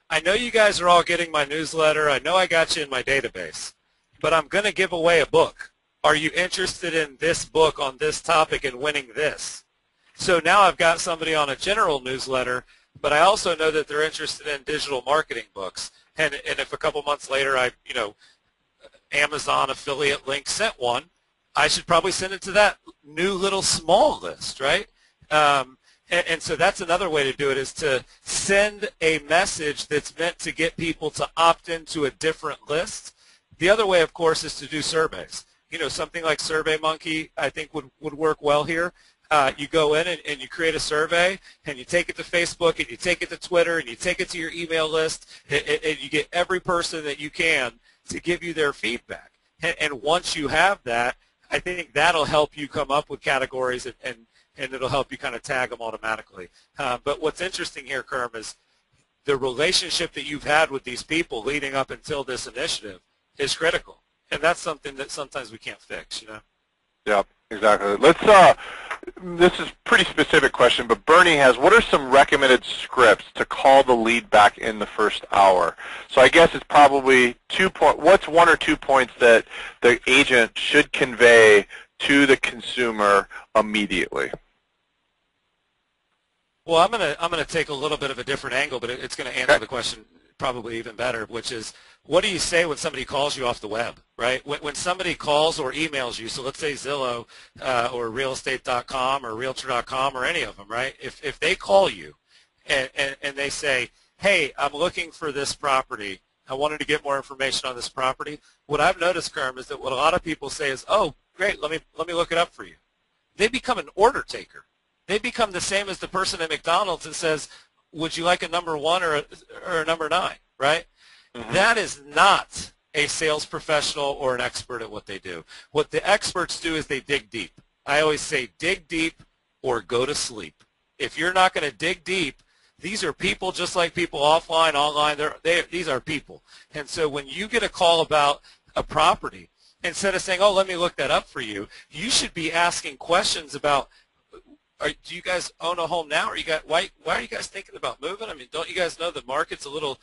I know you guys are all getting my newsletter. I know I got you in my database, but I'm going to give away a book. Are you interested in this book on this topic and winning this? So now I've got somebody on a general newsletter, but I also know that they're interested in digital marketing books. And if a couple months later Amazon affiliate link sent one, I should probably send it to that new little small list, right? And so that's another way to do it, is to send a message that's meant to get people to opt into a different list. The other way, of course, is to do surveys. Something like SurveyMonkey I think would work well here. You go in and you create a survey, and you take it to Facebook, and you take it to Twitter, and you take it to your email list, and you get every person that you can to give you their feedback. And once you have that, I think that'll help you come up with categories, and it'll help you kind of tag them automatically. But what's interesting here, Kerm, is the relationship that you've had with these people leading up until this initiative is critical. And that's something that sometimes we can't fix, Yeah, exactly. This is a pretty specific question, but Bernie has, what are some recommended scripts to call the lead back in the first hour? So I guess it's probably what's 1 or 2 points that the agent should convey to the consumer immediately? Well, I'm gonna take a little bit of a different angle, but it's going to answer the question probably even better, which is, what do you say when somebody calls you off the web, right? When somebody calls or emails you, so let's say Zillow or realestate.com or realtor.com or any of them, right? If they call you and they say, hey, I'm looking for this property. I wanted to get more information on this property. What I've noticed, Kerm, is that what a lot of people say is, oh, great, let me look it up for you. They become an order taker. They become the same as the person at McDonald's that says, would you like a number 1 or a number 9, right? Mm-hmm. That is not a sales professional or an expert at what they do. What the experts do is they dig deep. I always say dig deep or go to sleep. If you're not going to dig deep, these are people just like people offline, online. These are people. And so when you get a call about a property, instead of saying, oh, let me look that up for you, you should be asking questions about, do you guys own a home now? Why are you guys thinking about moving? I mean, don't you guys know the market's a little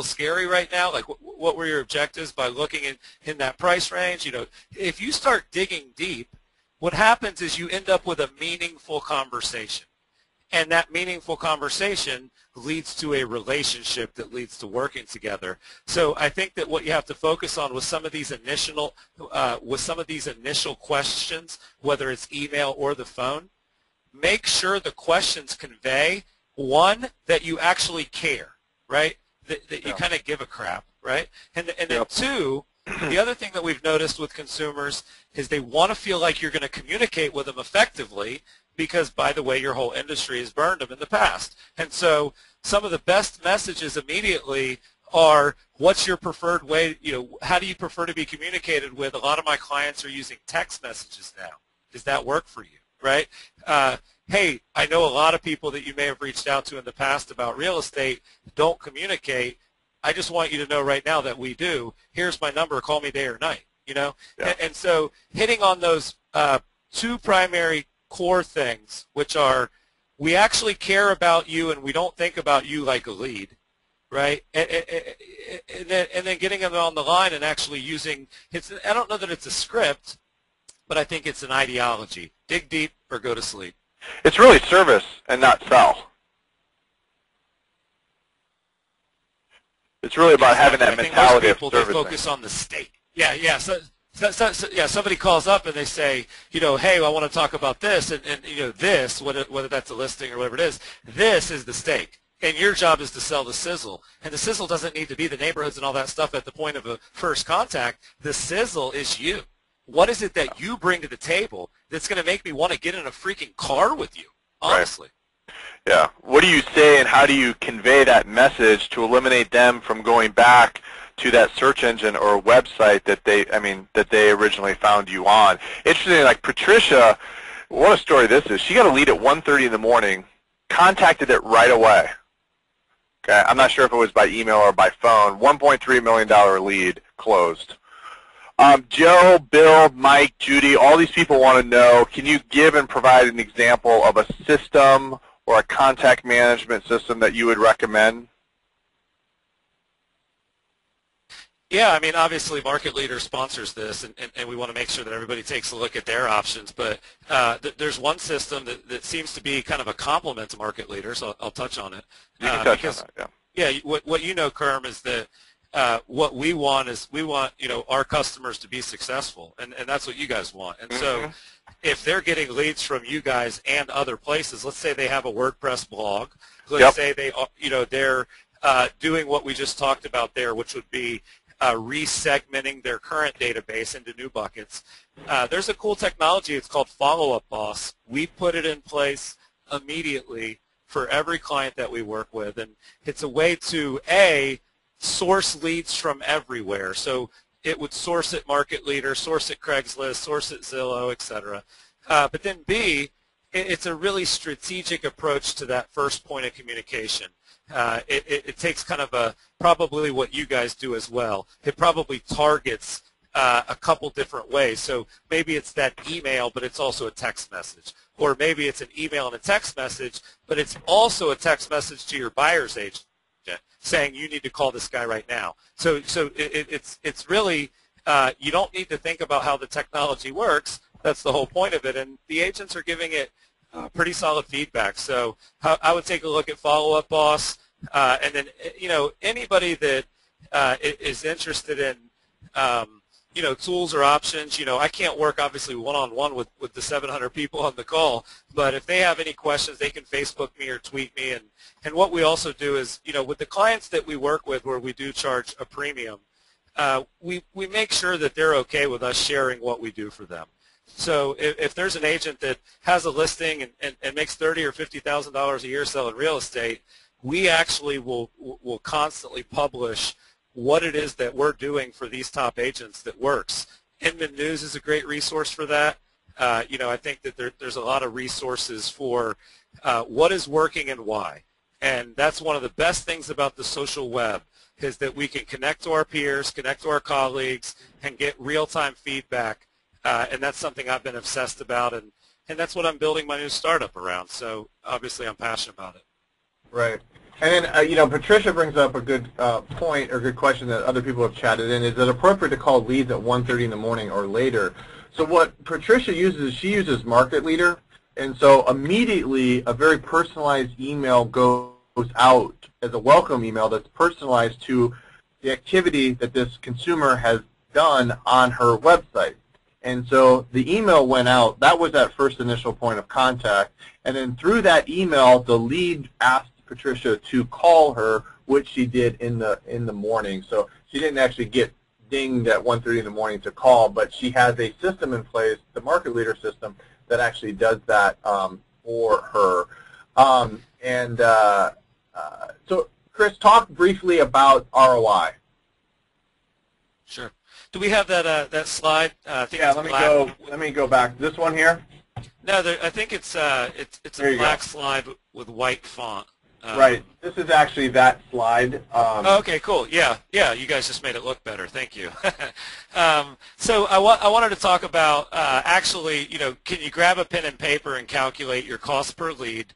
scary right now? Like, what were your objectives by looking in that price range? You know, if you start digging deep, what happens is you end up with a meaningful conversation. And that meaningful conversation leads to a relationship that leads to working together. So I think that what you have to focus on with some of these initial questions, whether it's email or the phone, make sure the questions convey, one, that you actually care, right? That you kind of give a crap, right? And then two, the other thing that we've noticed with consumers is they want to feel like you're going to communicate with them effectively because, by the way, your whole industry has burned them in the past. And so some of the best messages immediately are, what's your preferred way, how do you prefer to be communicated with? A lot of my clients are using text messages now. Does that work for you, right? Hey, I know a lot of people that you may have reached out to in the past about real estate don't communicate. I just want you to know right now that we do. Here's my number. Call me day or night, Yeah. And so hitting on those two primary core things, which are we actually care about you and we don't think about you like a lead, right? And then getting them on the line and actually using, I don't know that it's a script, but I think it's an ideology. Dig deep or go to sleep. It's really service and not sell. It's really about having that mentality of servicing. They focus on the state. Yeah. So somebody calls up and they say, hey, I want to talk about this, and this, whether that's a listing or whatever it is, this is the stake. And your job is to sell the sizzle. And the sizzle doesn't need to be the neighborhoods and all that stuff at the point of a first contact. The sizzle is you. What is it that you bring to the table that's going to make me want to get in a freaking car with you, honestly? Right. Yeah. What do you say and how do you convey that message to eliminate them from going back to that search engine or website that they originally found you on? Interesting, like Patricia, what a story this is. She got a lead at 1:30 in the morning, contacted it right away. Okay, I'm not sure if it was by email or by phone. $1.3 million lead closed. Joe, Bill, Mike, Judy, all these people want to know, can you give and provide an example of a system or a contact management system that you would recommend? Yeah, I mean, obviously Market Leader sponsors this, and we want to make sure that everybody takes a look at their options. But there's one system that seems to be kind of a complement to Market Leader, so I'll touch on it. You can touch on that, yeah. Yeah, what you know, Kerm, is that what we want is our customers to be successly, and that's what you guys want. And so if they're getting leads from you guys and other places, let's say they have a WordPress blog, let's say they're doing what we just talked about there, which would be resegmenting their current database into new buckets. There's a cool technology. It's called Followup Boss. We put it in place immediately for every client that we work with, and it's a way to source leads from everywhere. So it would source at Market Leader, source at Craigslist, source at Zillow, etc. But then B, it's a really strategic approach to that first point of communication. It takes kind of probably what you guys do as well. It probably targets a couple different ways. So maybe it's that email, but it's also a text message. Or maybe it's an email and a text message, but it's also a text message to your buyer's agent saying you need to call this guy right now. So it's really, you don't need to think about how the technology works. That's the whole point of it. And the agents are giving it pretty solid feedback. So I would take a look at Followup Boss, and then anybody that is interested in tools or options. I can't work obviously one-on-one with the 700 people on the call, but if they have any questions, they can Facebook me or tweet me. And what we also do is, with the clients that we work with where we do charge a premium, we make sure that they're okay with us sharing what we do for them. So if there's an agent that has a listing and makes $30,000 or $50,000 a year selling real estate, we actually will constantly publish what it is that we're doing for these top agents that works. Inman News is a great resource for that. I think that there's a lot of resources for what is working and why. And that's one of the best things about the social web, is that we can connect to our peers, connect to our colleagues, and get real-time feedback. And that's something I've been obsessed about, and that's what I'm building my new startup around. So obviously I'm passionate about it. Right. And then, Patricia brings up a good point or good question that other people have chatted in. Is it appropriate to call leads at 1:30 in the morning or later? So what Patricia uses is she uses Market Leader, and so immediately a very personalized email goes out as a welcome email that's personalized to the activity that this consumer has done on her website. And so the email went out. That was that first initial point of contact. And then through that email, the lead asked Patricia to call her, which she did in the morning. So she didn't actually get dinged at 1:30 in the morning to call, but she has a system in place, the Market Leader system, that actually does that for her. So Chris, talk briefly about ROI. Sure. Do we have that slide? I think yeah, it's let me go back. This one here? No, I think it's a black slide with white font. Right. This is actually that slide. Okay, cool. Yeah, you guys just made it look better. Thank you. So I wanted to talk about actually, can you grab a pen and paper and calculate your cost per lead,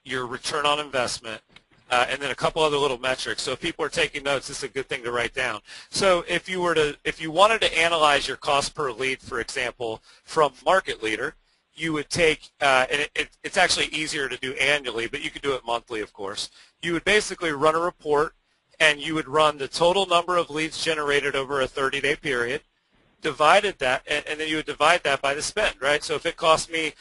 your return on investment, and then a couple other little metrics. So if people are taking notes, this is a good thing to write down. So if you wanted to analyze your cost per lead, for example, from Market Leader, you would take, and it's actually easier to do annually, but you could do it monthly, of course. You would basically run a report, and you would run the total number of leads generated over a 30-day period, divided that, and then you would divide that by the spend, right? So if it cost me,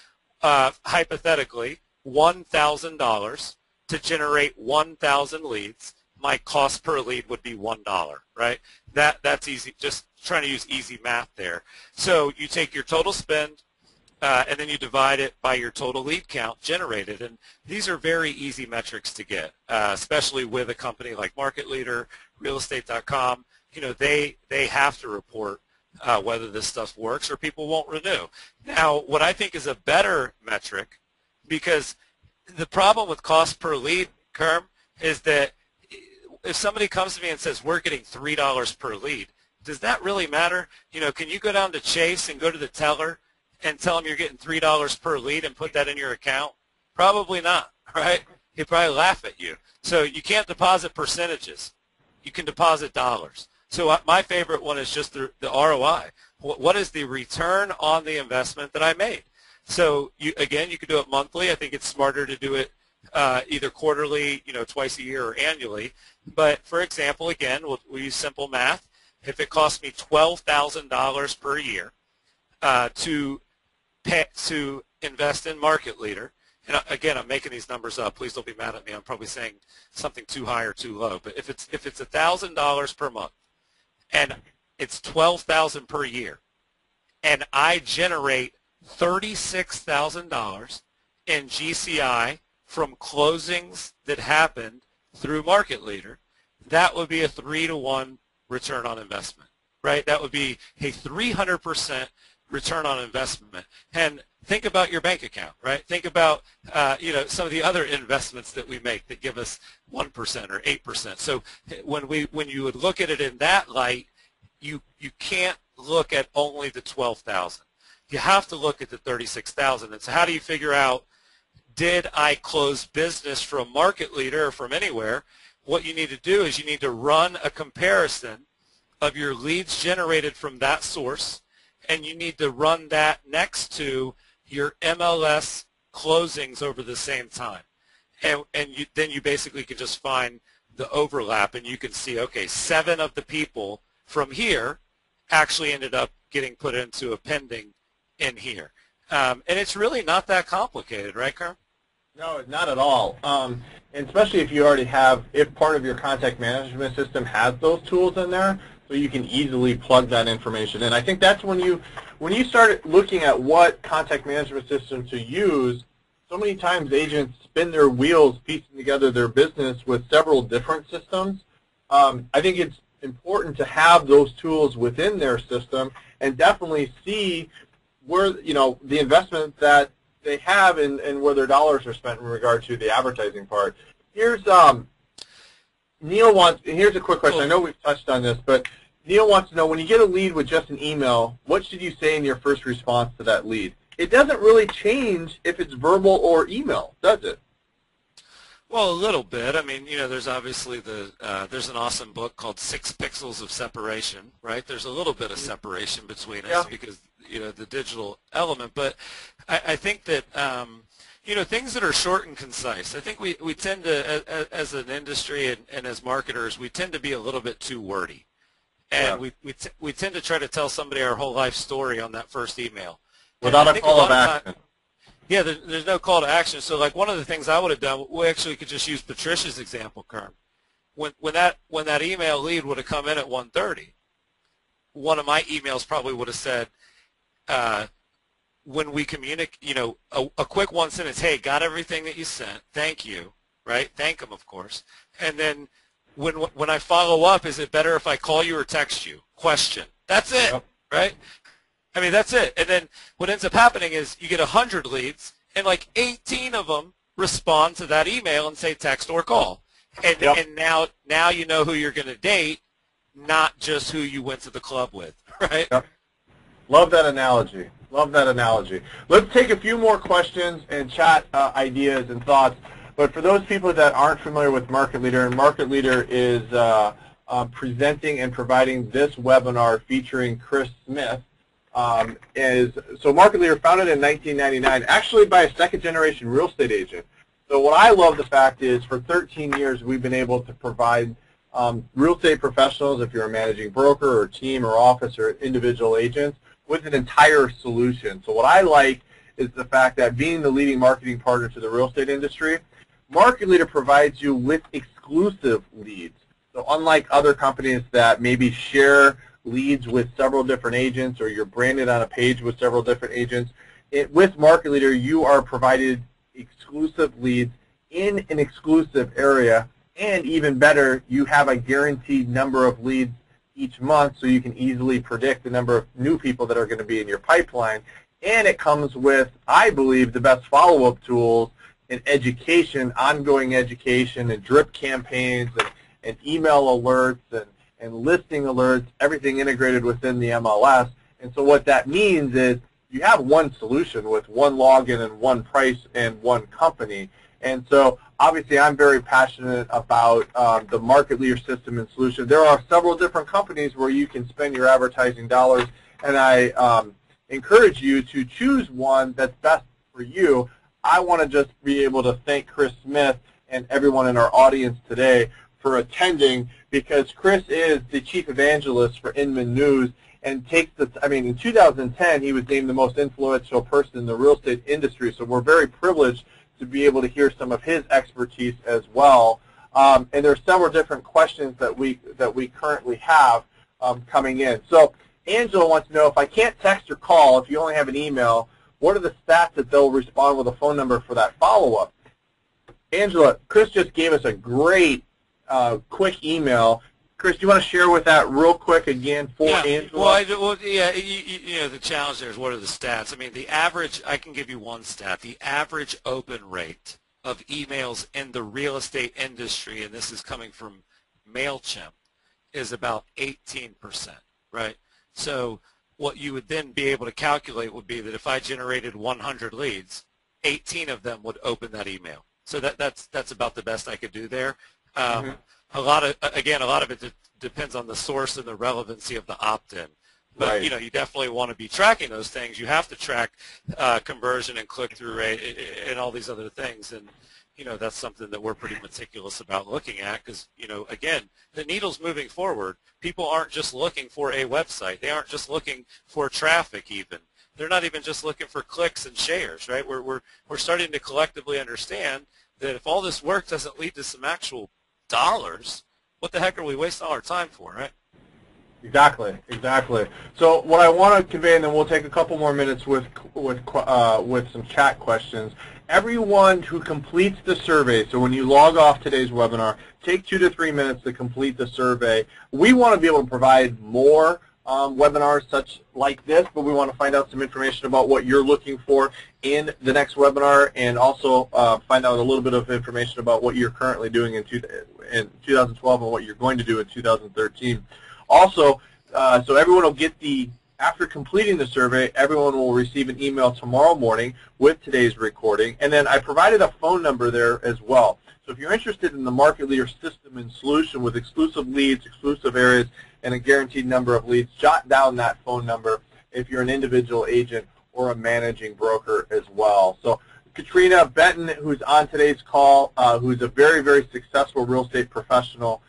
hypothetically, $1,000 to generate 1,000 leads, my cost per lead would be $1, right? That's easy, just trying to use easy math there. So you take your total spend, and then you divide it by your total lead count generated. And these are very easy metrics to get, especially with a company like Market Leader, realestate.com. They have to report whether this stuff works or people won't renew. Now, what I think is a better metric, because the problem with cost per lead, Kerm, is that if somebody comes to me and says, we're getting $3 per lead, does that really matter? Can you go down to Chase and go to the teller and tell them you're getting $3 per lead and put that in your account? Probably not, right? He'd probably laugh at you. So you can't deposit percentages. You can deposit dollars. So my favorite one is just the ROI. What is the return on the investment that I made? So again, you could do it monthly. I think it's smarter to do it either quarterly, twice a year, or annually. But for example, again, we'll use simple math. If it costs me $12,000 per year to invest in Market Leader, and again, I'm making these numbers up. Please don't be mad at me. I'm probably saying something too high or too low. But if it's $1,000 per month, and it's $12,000 per year, and I generate $36,000 in GCI from closings that happened through Market Leader, that would be a 3-to-1 return on investment, right? That would be a 300% return on investment. And think about your bank account, right? Think about some of the other investments that we make that give us 1% or 8%. So when you would look at it in that light, you can't look at only the 12,000. You have to look at the 36,000. And so how do you figure out, did I close business from Market Leader or from anywhere? What you need to do is you need to run a comparison of your leads generated from that source, and you need to run that next to your MLS closings over the same time. And then you basically can just find the overlap, and you can see, okay, 7 of the people from here actually ended up getting put into a pending in here. And it's really not that complicated, right, Kerm? No, not at all. And especially if you already have, if part of your contact management system has those tools in there, so you can easily plug that information in. I think that's when you start looking at what contact management system to use. So many times agents spin their wheels piecing together their business with several different systems. I think it's important to have those tools within their system and definitely see where, the investment that they have and where their dollars are spent in regard to the advertising part. Here's Neil wants. Here's a quick question. I know we've touched on this, but Neil wants to know, when you get a lead with just an email, what should you say in your first response to that lead? It doesn't really change if it's verbal or email, does it? Well, a little bit. I mean, there's obviously there's an awesome book called 6 Pixels of Separation, right? There's a little bit of separation between us because, the digital element. But I think that, things that are short and concise, I think we tend to, as an industry and as marketers, we tend to be a little bit too wordy. And we tend to try to tell somebody our whole life story on that first email. Without a call of action. Yeah, there's no call to action. So, like, one of the things I would have done, we actually could just use Patricia's example, Kerm. When that email lead would have come in at 1:30, one of my emails probably would have said, when we communicate, a quick one sentence, hey, got everything that you sent, thank you, right? Thank them, of course. And then when I follow up, is it better if I call you or text you? Question. That's it, right? I mean, that's it. And then what ends up happening is you get 100 leads, and like 18 of them respond to that email and say text or call. And, and now you know who you're going to date, not just who you went to the club with, right? Yep. Love that analogy. Love that analogy. Let's take a few more questions and chat ideas and thoughts. But for those people that aren't familiar with Market Leader, and Market Leader is presenting and providing this webinar featuring Chris Smith. So Market Leader founded in 1999, actually by a second-generation real estate agent. So what I love the fact is for 13 years we've been able to provide real estate professionals, if you're a managing broker or team or office or individual agents, with an entire solution. So what I like is the fact that being the leading marketing partner to the real estate industry, Market Leader provides you with exclusive leads. So unlike other companies that maybe share leads with several different agents, or you're branded on a page with several different agents, with Market Leader you are provided exclusive leads in an exclusive area, and even better, you have a guaranteed number of leads each month, so you can easily predict the number of new people that are going to be in your pipeline. And it comes with, I believe, the best follow-up tools in education, ongoing education, and drip campaigns, and email alerts, and listing alerts, everything integrated within the MLS. And so what that means is you have one solution with one login and one price and one company. And so obviously I'm very passionate about the Market Leader system and solution. There are several different companies where you can spend your advertising dollars, and I encourage you to choose one that's best for you. I want to just be able to thank Chris Smith and everyone in our audience today for attending, because Chris is the chief evangelist for Inman News, and takes the, in 2010 he was named the most influential person in the real estate industry, so we're very privileged to be able to hear some of his expertise as well. And there are several different questions that we currently have coming in. So Angela wants to know, if I can't text or call, if you only have an email, what are the stats that they'll respond with a phone number for that follow-up? Angela, Chris just gave us a great quick email. Chris, do you want to share with that real quick again for Angela? The challenge there is, what are the stats? I mean, the average, I can give you one stat. The average open rate of emails in the real estate industry, and this is coming from MailChimp, is about 18%, right? So what you would then be able to calculate would be that if I generated 100 leads, 18 of them would open that email. So that's about the best I could do there. A lot of it depends on the source and the relevancy of the opt-in. But you definitely want to be tracking those things. You have to track conversion and click-through rate and all these other things. And that's something that we're pretty meticulous about looking at because, again, the needle's moving forward. People aren't just looking for a website. They aren't just looking for traffic even. They're not even just looking for clicks and shares, right? We're starting to collectively understand that if all this work doesn't lead to some actual dollars, what the heck are we wasting all our time for, right? Exactly, exactly. So what I want to convey, and then we'll take a couple more minutes with some chat questions. Everyone who completes the survey, so when you log off today's webinar, take 2 to 3 minutes to complete the survey. We want to be able to provide more webinars such like this, but we want to find out some information about what you're looking for in the next webinar, and also find out a little bit of information about what you're currently doing in 2012 and what you're going to do in 2013. Also, so everyone will get after completing the survey, everyone will receive an email tomorrow morning with today's recording, and then I provided a phone number there as well. So if you're interested in the market leader system and solution with exclusive leads, exclusive areas, and a guaranteed number of leads, jot down that phone number if you're an individual agent or a managing broker as well. So Katrina Benton, who's on today's call, who's a very, very successful real estate professional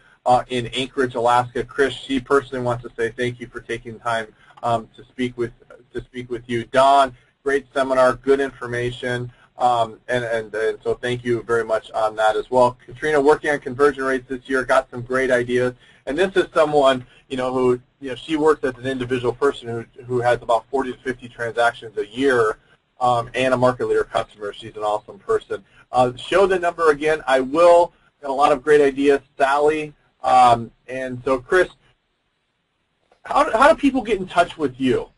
in Anchorage, Alaska. Chris, she personally wants to say thank you for taking time to speak with you. Don, great seminar, good information, and so thank you very much on that as well. Katrina, working on conversion rates this year, got some great ideas, and this is someone who she works as an individual person who has about 40 to 50 transactions a year, and a market leader customer. She's an awesome person. Show the number again. I will. Got a lot of great ideas, Sally. And so, Chris, how do people get in touch with you?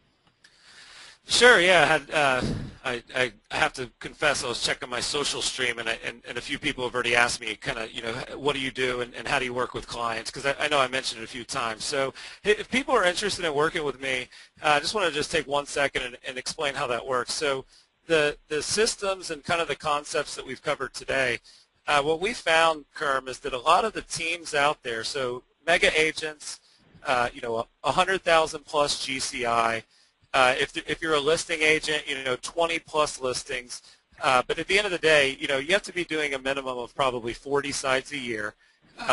Sure, yeah. I have to confess I was checking my social stream, and a few people have already asked me kind of, what do you do and how do you work with clients? Because I know I mentioned it a few times. So if people are interested in working with me, I just want to take 1 second and explain how that works. So the systems and kind of the concepts that we've covered today, what we found, Kerm, is that a lot of the teams out there, so mega agents, 100,000 plus GCI, if you're a listing agent, 20 plus listings, but at the end of the day, you have to be doing a minimum of probably 40 sites a year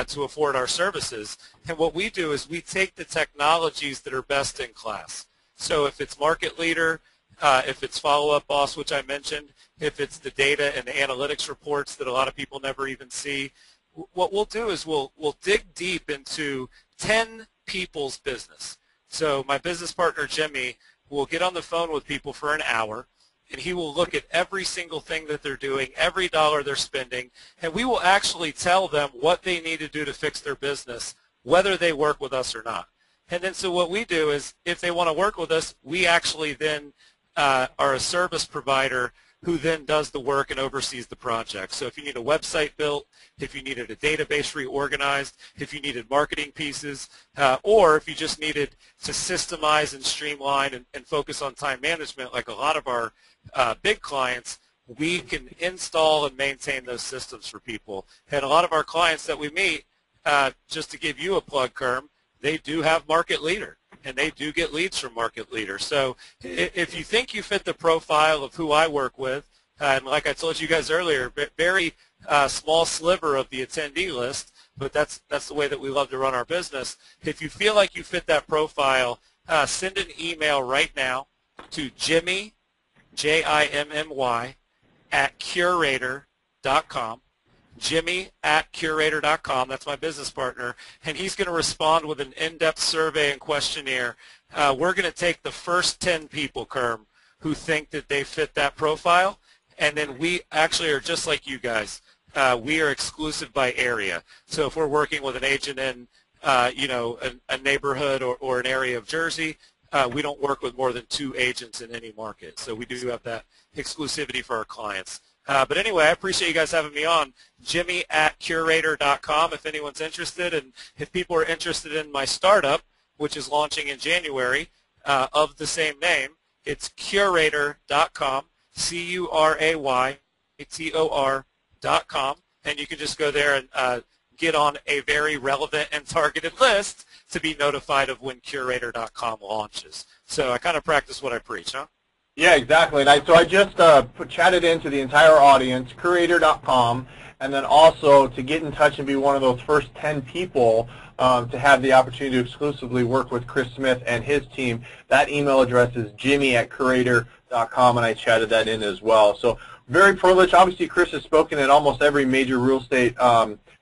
to afford our services. And what we do is we take the technologies that are best in class. So if it's Market Leader, if it's Followup Boss, which I mentioned, if it's the data and the analytics reports that a lot of people never even see, what we'll do is we'll dig deep into 10 people's business. So my business partner, Jimmy, will get on the phone with people for an hour, and he will look at every single thing that they're doing, every dollar they're spending, and we will actually tell them what they need to do to fix their business, whether they work with us or not. And then so what we do is if they want to work with us, we actually then are a service provider who then does the work and oversees the project. So if you need a website built, if you needed a database reorganized, if you needed marketing pieces, or if you just needed to systemize and streamline and focus on time management like a lot of our big clients, we can install and maintain those systems for people. And a lot of our clients that we meet, just to give you a plug, Kerm, they do have Market Leader, and they do get leads from Market Leader. So if you think you fit the profile of who I work with, and like I told you guys earlier, very small sliver of the attendee list, but that's the way that we love to run our business. If you feel like you fit that profile, send an email right now to Jimmy, Jimmy, @curator.com. Jimmy@curator.com. That's my business partner, and he's going to respond with an in-depth survey and questionnaire. We're going to take the first 10 people, Kerm, who think that they fit that profile, and then we actually are just like you guys. We are exclusive by area. So if we're working with an agent in, a neighborhood or an area of Jersey, we don't work with more than 2 agents in any market. So we do have that exclusivity for our clients. But anyway, I appreciate you guys having me on. Jimmy@curator.com if anyone's interested, and if people are interested in my startup, which is launching in January, of the same name, it's curator.com, CURAYTOR.com, and you can just go there and get on a very relevant and targeted list to be notified of when curator.com launches. So I kind of practice what I preach, huh? Yeah, exactly. And so I just chatted into the entire audience, curator.com, and then also to get in touch and be one of those first 10 people to have the opportunity to exclusively work with Chris Smith and his team, that email address is jimmy@curator.com, and I chatted that in as well. So very privileged. Obviously, Chris has spoken at almost every major real estate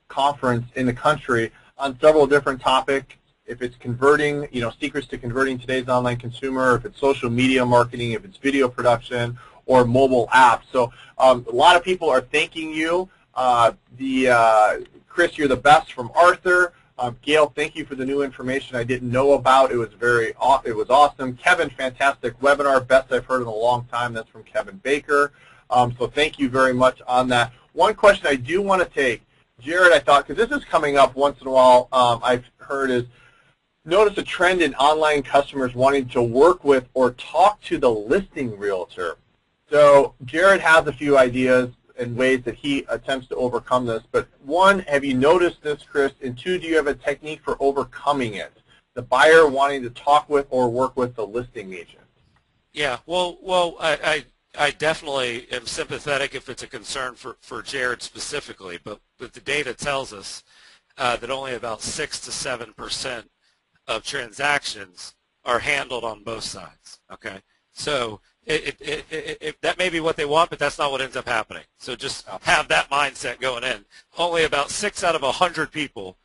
conference in the country on several different topics. If it's converting, secrets to converting today's online consumer, if it's social media marketing, if it's video production, or mobile apps. So a lot of people are thanking you. Chris, you're the best from Arthur. Gail, thank you for the new information I didn't know about. It was awesome. Kevin, fantastic webinar, best I've heard in a long time. That's from Kevin Baker. So thank you very much on that. One question I do want to take, Jared, I thought, because this is coming up once in a while, I've heard is, notice a trend in online customers wanting to work with or talk to the listing realtor. So Jared has a few ideas and ways that he attempts to overcome this. But one, have you noticed this, Chris? And two, do you have a technique for overcoming it? The buyer wanting to talk with or work with the listing agent. Yeah, well, I definitely am sympathetic if it's a concern for Jared specifically, but the data tells us that only about 6 to 7% of transactions are handled on both sides, okay? So that may be what they want, but that's not what ends up happening. So just have that mindset going in. Only about 6 out of 100 people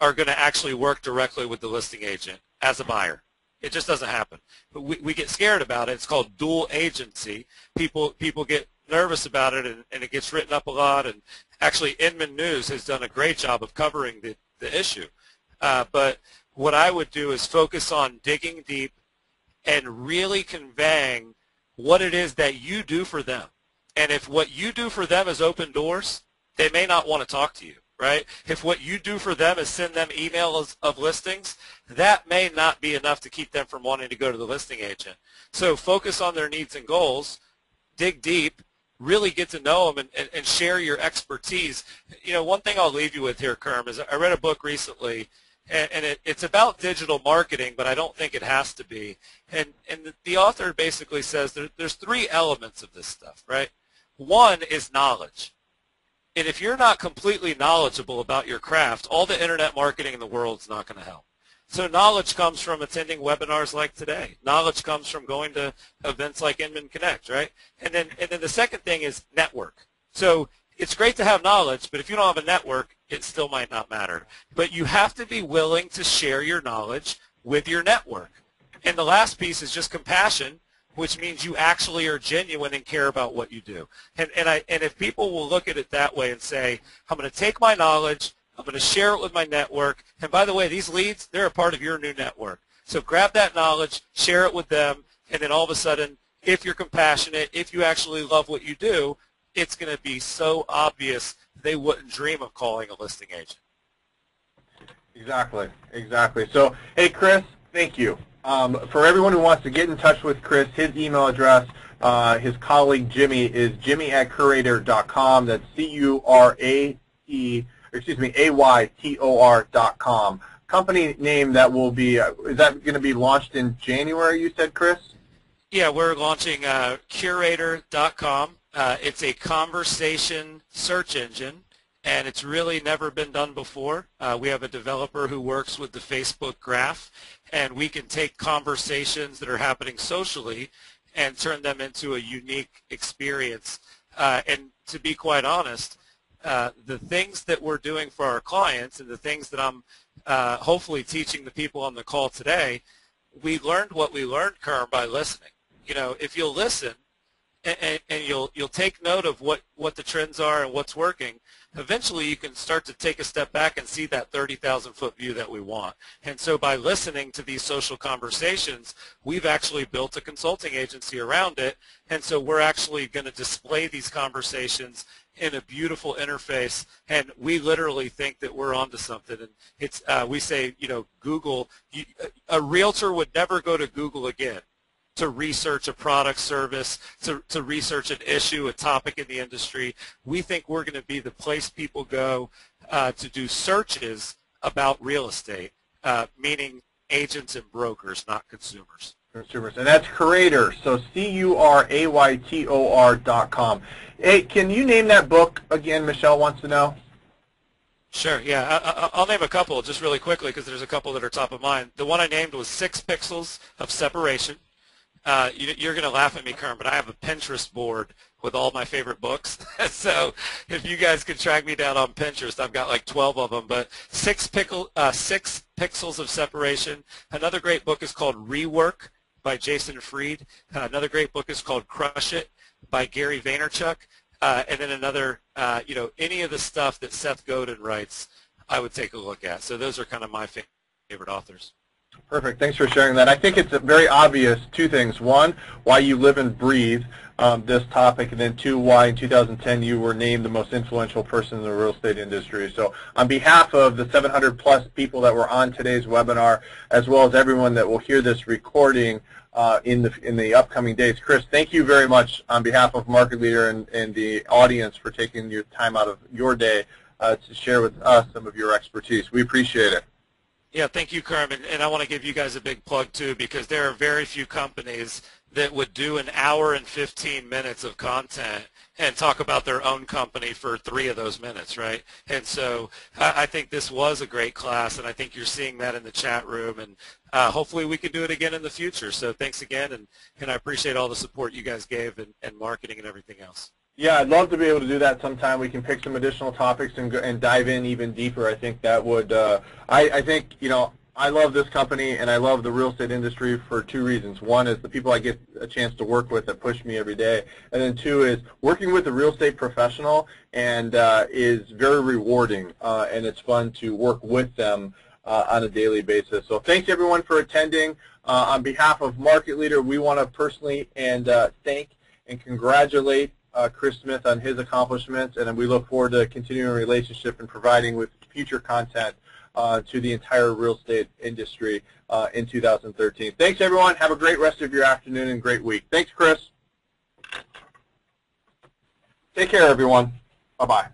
are going to actually work directly with the listing agent as a buyer. It just doesn't happen. But we get scared about it. It's called dual agency. People get nervous about it, and it gets written up a lot. And actually, Inman News has done a great job of covering the issue. But what I would do is focus on digging deep and really conveying what it is that you do for them. And if what you do for them is open doors, they may not want to talk to you, right? If what you do for them is send them emails of listings, that may not be enough to keep them from wanting to go to the listing agent. So focus on their needs and goals, dig deep, really get to know them, and share your expertise. One thing I'll leave you with here, Kerm, is I read a book recently, and it's about digital marketing, but I don't think it has to be. And the author basically says there's 3 elements of this stuff, right? One is knowledge. And if you're not completely knowledgeable about your craft, all the internet marketing in the world is not going to help. So knowledge comes from attending webinars like today. Knowledge comes from going to events like Inman Connect, right? And then the second thing is network. So it's great to have knowledge, but if you don't have a network, it still might not matter. But you have to be willing to share your knowledge with your network. And the last piece is just compassion, which means you actually are genuine and care about what you do. And if people will look at it that way and say, I'm going to take my knowledge, I'm going to share it with my network, and by the way, these leads, they're a part of your new network. So grab that knowledge, share it with them, and then all of a sudden, if you're compassionate, if you actually love what you do, it's going to be so obvious they wouldn't dream of calling a listing agent. Exactly. So, hey, Chris, thank you. For everyone who wants to get in touch with Chris, his email address, his colleague Jimmy, is jimmy@curator.com. That's AYTOR.com. Company name that will be, is that going to be launched in January, you said, Chris? Yeah, we're launching curator.com. It's a conversation search engine, and it's really never been done before. We have a developer who works with the Facebook graph, and we can take conversations that are happening socially and turn them into a unique experience. And to be quite honest, the things that we're doing for our clients and the things that I'm hopefully teaching the people on the call today, we learned what we learned, Kerm, by listening. If you'll listen, and you'll take note of what the trends are and what's working, eventually you can start to take a step back and see that 30,000-foot view that we want. And so by listening to these social conversations, we've actually built a consulting agency around it, and so we're actually going to display these conversations in a beautiful interface, and we literally think that we're onto something. And it's we say, Google, a realtor would never go to Google again to research a product, service, to research an issue, a topic in the industry. We think we're going to be the place people go to do searches about real estate, meaning agents and brokers, not consumers. Consumers, and that's Curator, so CURAYTOR.com. Hey, can you name that book again? Michelle wants to know. Sure, yeah. I'll name a couple just really quickly because there's a couple that are top of mind. The one I named was 6 Pixels of Separation. You're going to laugh at me, Kerm, but I have a Pinterest board with all my favorite books. So if you guys could track me down on Pinterest, I've got like 12 of them. But 6 Pixels of Separation. Another great book is called Rework by Jason Fried. Another great book is called Crush It by Gary Vaynerchuk. And then another, any of the stuff that Seth Godin writes, I would take a look at. So those are kind of my favorite authors. Perfect. Thanks for sharing that. I think it's very obvious, 2 things. 1, why you live and breathe this topic, and then 2, why in 2010 you were named the most influential person in the real estate industry. So on behalf of the 700-plus people that were on today's webinar, as well as everyone that will hear this recording in the upcoming days, Chris, thank you very much on behalf of Market Leader and the audience for taking your time out of your day to share with us some of your expertise. We appreciate it. Yeah, thank you, Kerm, and I want to give you guys a big plug, too, because there are very few companies that would do an hour and 15 minutes of content and talk about their own company for 3 of those minutes, right? And so I think this was a great class, and I think you're seeing that in the chat room, and hopefully we can do it again in the future. So thanks again, and I appreciate all the support you guys gave and marketing and everything else. Yeah, I'd love to be able to do that sometime. We can pick some additional topics and dive in even deeper. I think that would, I think, I love this company and I love the real estate industry for 2 reasons. 1 is the people I get a chance to work with that push me every day. And then 2 is working with a real estate professional and is very rewarding and it's fun to work with them on a daily basis. So thanks everyone for attending. On behalf of Market Leader, we want to personally thank and congratulate Chris Smith on his accomplishments, and we look forward to continuing a relationship and providing with future content to the entire real estate industry in 2013. Thanks, everyone. Have a great rest of your afternoon and great week. Thanks, Chris. Take care, everyone. Bye-bye.